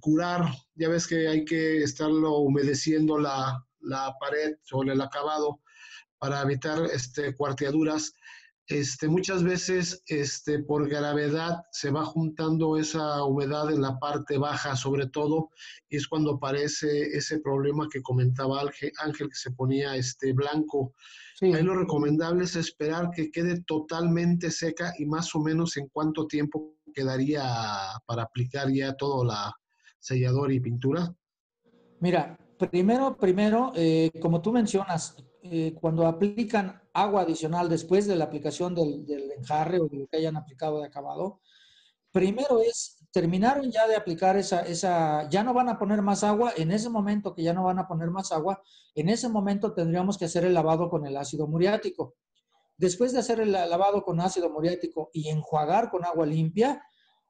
curar, ya ves que hay que estarlo humedeciendo la pared sobre el acabado para evitar cuarteaduras. Muchas veces por gravedad se va juntando esa humedad en la parte baja, sobre todo, y es cuando aparece ese problema que comentaba Ángel, que se ponía blanco. Sí. Ahí lo recomendable es esperar que quede totalmente seca y más o menos en cuánto tiempo quedaría para aplicar ya todo la sellador y pintura. Mira, primero, como tú mencionas, cuando aplican agua adicional después de la aplicación del enjarre o de lo que hayan aplicado de acabado, primero terminaron ya de aplicar ya no van a poner más agua, en ese momento que ya no van a poner más agua, en ese momento tendríamos que hacer el lavado con el ácido muriático. Después de hacer el lavado con ácido muriático y enjuagar con agua limpia,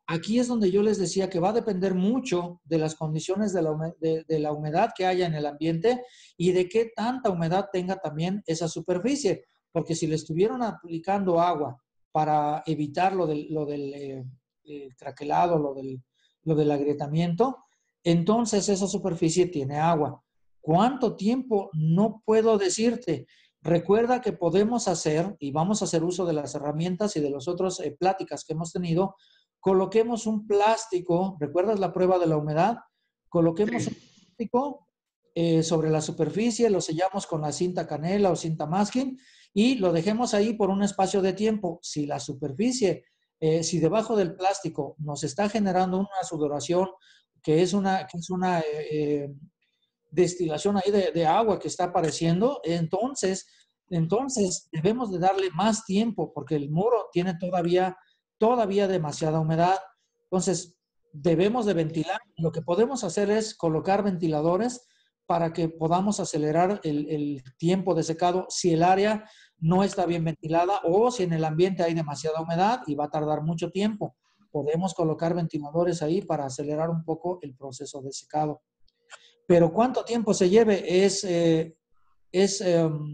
aquí es donde yo les decía que va a depender mucho de las condiciones de la humedad que haya en el ambiente y de qué tanta humedad tenga también esa superficie. Porque si le estuvieron aplicando agua para evitar lo del craquelado, lo del agrietamiento, entonces esa superficie tiene agua. ¿Cuánto tiempo? No puedo decirte. Recuerda que podemos hacer, y vamos a hacer uso de las herramientas y de las otras pláticas que hemos tenido, coloquemos un plástico, ¿recuerdas la prueba de la humedad? Coloquemos un plástico sobre la superficie, lo sellamos con la cinta canela o cinta masking y lo dejemos ahí por un espacio de tiempo. Si la superficie, si debajo del plástico nos está generando una sudoración, que es una destilación ahí de agua que está apareciendo, entonces debemos de darle más tiempo porque el muro tiene todavía demasiada humedad. Entonces, debemos de ventilar. Lo que podemos hacer es colocar ventiladores para que podamos acelerar el tiempo de secado si el área no está bien ventilada o si en el ambiente hay demasiada humedad y va a tardar mucho tiempo. Podemos colocar ventiladores ahí para acelerar un poco el proceso de secado. Pero cuánto tiempo se lleve es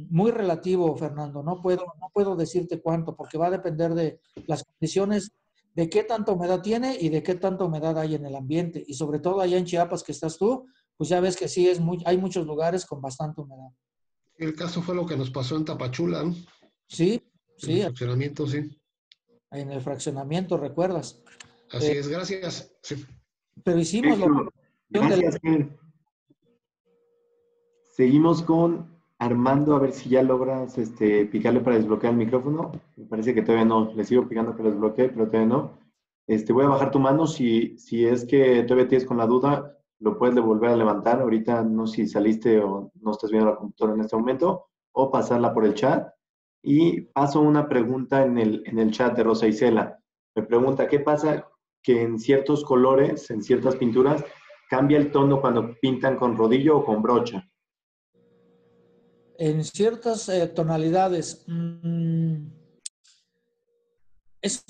muy relativo, Fernando. No puedo decirte cuánto, porque va a depender de las condiciones, de qué tanta humedad tiene y de qué tanta humedad hay en el ambiente. Y sobre todo allá en Chiapas que estás tú, pues ya ves que sí, hay muchos lugares con bastante humedad. El caso fue lo que nos pasó en Tapachula, ¿no? Sí, En el fraccionamiento, sí. En el fraccionamiento, ¿recuerdas? Así es, gracias. Sí. Pero hicimos Gracias, Ken. Seguimos con Armando, a ver si ya logras picarle para desbloquear el micrófono. Me parece que todavía no. Le sigo picando que lo desbloquee, pero todavía no. Voy a bajar tu mano. Si es que todavía tienes con la duda, lo puedes volver a levantar. Ahorita no sé si saliste o no estás viendo la computadora en este momento, o pasarla por el chat. Y paso una pregunta en el chat de Rosa Isela. Me pregunta, ¿qué pasa que en ciertos colores, en ciertas pinturas, cambia el tono cuando pintan con rodillo o con brocha? En ciertas tonalidades. No es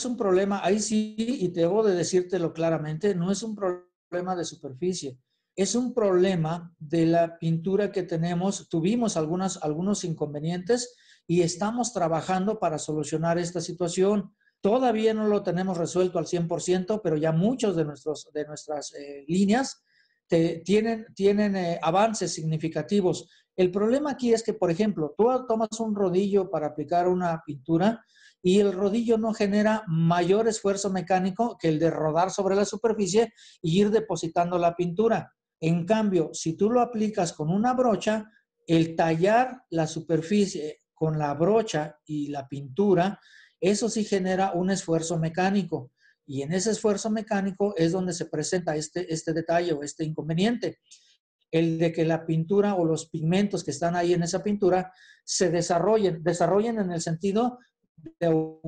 un problema, ahí sí, y debo de decírtelo claramente, no es un problema de superficie, es un problema de la pintura que tenemos. Tuvimos algunos inconvenientes y estamos trabajando para solucionar esta situación. Todavía no lo tenemos resuelto al 100%, pero ya muchos de nuestras líneas tienen avances significativos. El problema aquí es que, por ejemplo, tú tomas un rodillo para aplicar una pintura y el rodillo no genera mayor esfuerzo mecánico que el de rodar sobre la superficie y ir depositando la pintura. En cambio, si tú lo aplicas con una brocha, el tallar la superficie con la brocha y la pintura, eso sí genera un esfuerzo mecánico. Y en ese esfuerzo mecánico es donde se presenta este detalle o este inconveniente. El de que la pintura o los pigmentos que están ahí en esa pintura se desarrollen en el sentido de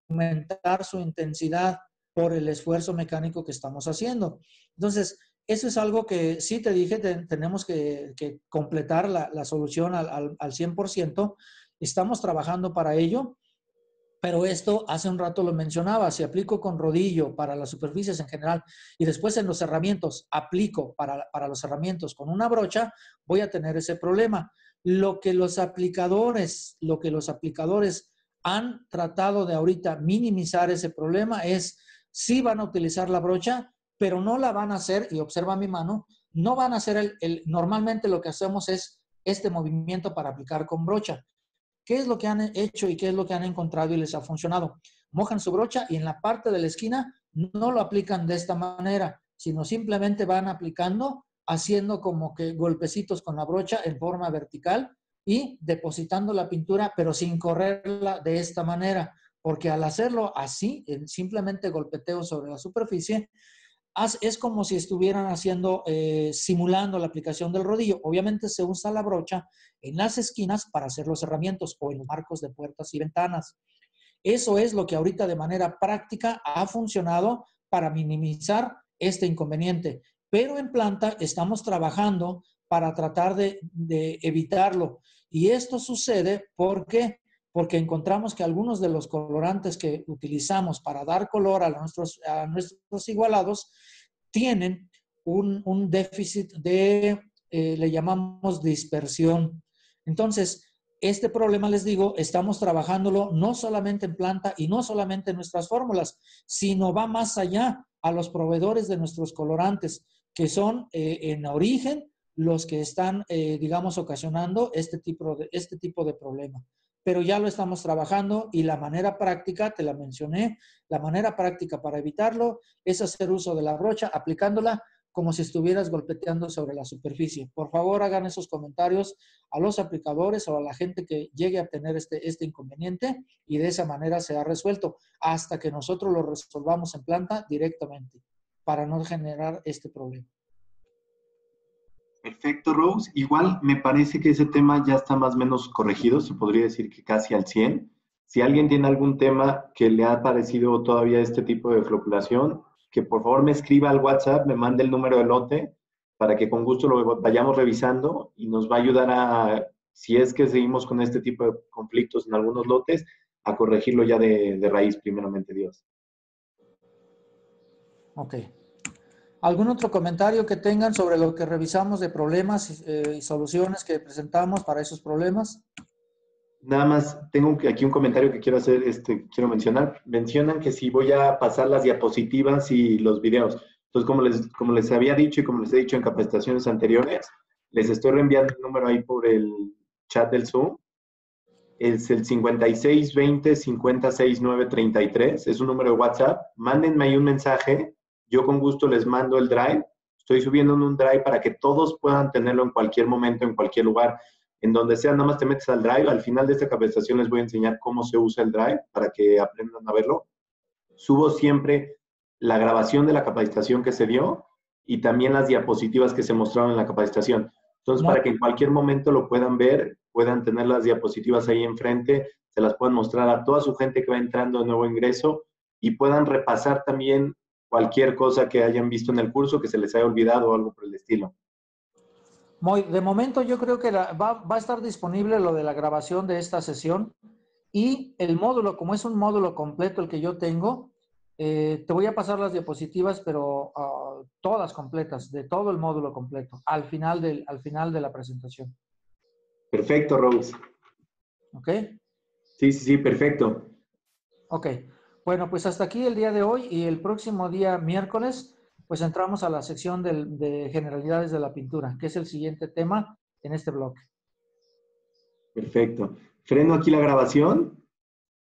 aumentar su intensidad por el esfuerzo mecánico que estamos haciendo. Entonces, eso es algo que sí te dije, tenemos que completar la solución al 100%. Estamos trabajando para ello, pero esto hace un rato lo mencionaba, si aplico con rodillo para las superficies en general y después en los cerramientos aplico para los cerramientos con una brocha, voy a tener ese problema. Lo que los aplicadores han tratado de ahorita minimizar ese problema es, sí van a utilizar la brocha, pero no la van a hacer, y observa mi mano, no van a hacer normalmente lo que hacemos es este movimiento para aplicar con brocha. ¿Qué es lo que han hecho y qué es lo que han encontrado y les ha funcionado? Mojan su brocha y en la parte de la esquina no lo aplican de esta manera, sino simplemente van aplicando, haciendo como que golpecitos con la brocha en forma vertical y depositando la pintura, pero sin correrla de esta manera, porque al hacerlo así, simplemente golpeteo sobre la superficie, es como si estuvieran haciendo, simulando la aplicación del rodillo. Obviamente se usa la brocha en las esquinas para hacer los cerramientos o en los marcos de puertas y ventanas. Eso es lo que ahorita de manera práctica ha funcionado para minimizar este inconveniente. Pero en planta estamos trabajando para tratar de evitarlo. Y esto sucede porque encontramos que algunos de los colorantes que utilizamos para dar color a nuestros igualados tienen un déficit de, le llamamos dispersión. Entonces, este problema, les digo, estamos trabajándolo no solamente en planta y no solamente en nuestras fórmulas, sino va más allá a los proveedores de nuestros colorantes, que son en origen los que están, digamos, ocasionando este tipo de problema. Pero ya lo estamos trabajando y la manera práctica, te la mencioné, la manera práctica para evitarlo es hacer uso de la brocha, aplicándola como si estuvieras golpeteando sobre la superficie. Por favor, hagan esos comentarios a los aplicadores o a la gente que llegue a tener este inconveniente y de esa manera se ha resuelto hasta que nosotros lo resolvamos en planta directamente para no generar este problema. Perfecto, Rose. Igual me parece que ese tema ya está más o menos corregido, se podría decir que casi al 100. Si alguien tiene algún tema que le ha parecido todavía este tipo de floculación, que por favor me escriba al WhatsApp, me mande el número de lote para que con gusto lo vayamos revisando y nos va a ayudar a, si es que seguimos con este tipo de conflictos en algunos lotes, a corregirlo ya de raíz, primeramente Dios. Ok. ¿Algún otro comentario que tengan sobre lo que revisamos de problemas y soluciones que presentamos para esos problemas? Nada más, tengo aquí un comentario que quiero hacer, quiero mencionar. Mencionan que si voy a pasar las diapositivas y los videos. Entonces, como les había dicho y como les he dicho en capacitaciones anteriores, les estoy reenviando el número ahí por el chat del Zoom. Es el 5620-506933. Es un número de WhatsApp. Mándenme ahí un mensaje. Yo con gusto les mando el drive. Estoy subiendo en un drive para que todos puedan tenerlo en cualquier momento, en cualquier lugar. En donde sea, nada más te metes al drive. Al final de esta capacitación les voy a enseñar cómo se usa el drive para que aprendan a verlo. Subo siempre la grabación de la capacitación que se dio y también las diapositivas que se mostraron en la capacitación. Entonces, para que en cualquier momento lo puedan ver, puedan tener las diapositivas ahí enfrente, se las puedan mostrar a toda su gente que va entrando de nuevo ingreso y puedan repasar también cualquier cosa que hayan visto en el curso que se les haya olvidado o algo por el estilo. De momento yo creo que va a estar disponible lo de la grabación de esta sesión y el módulo, como es un módulo completo el que yo tengo, te voy a pasar las diapositivas, pero todas completas, de todo el módulo completo, al final de la presentación. Perfecto, Rose. ¿Ok? Sí, perfecto. Ok. Bueno, pues hasta aquí el día de hoy y el próximo día, miércoles, pues entramos a la sección de generalidades de la pintura, que es el siguiente tema en este bloque. Perfecto. Freno aquí la grabación.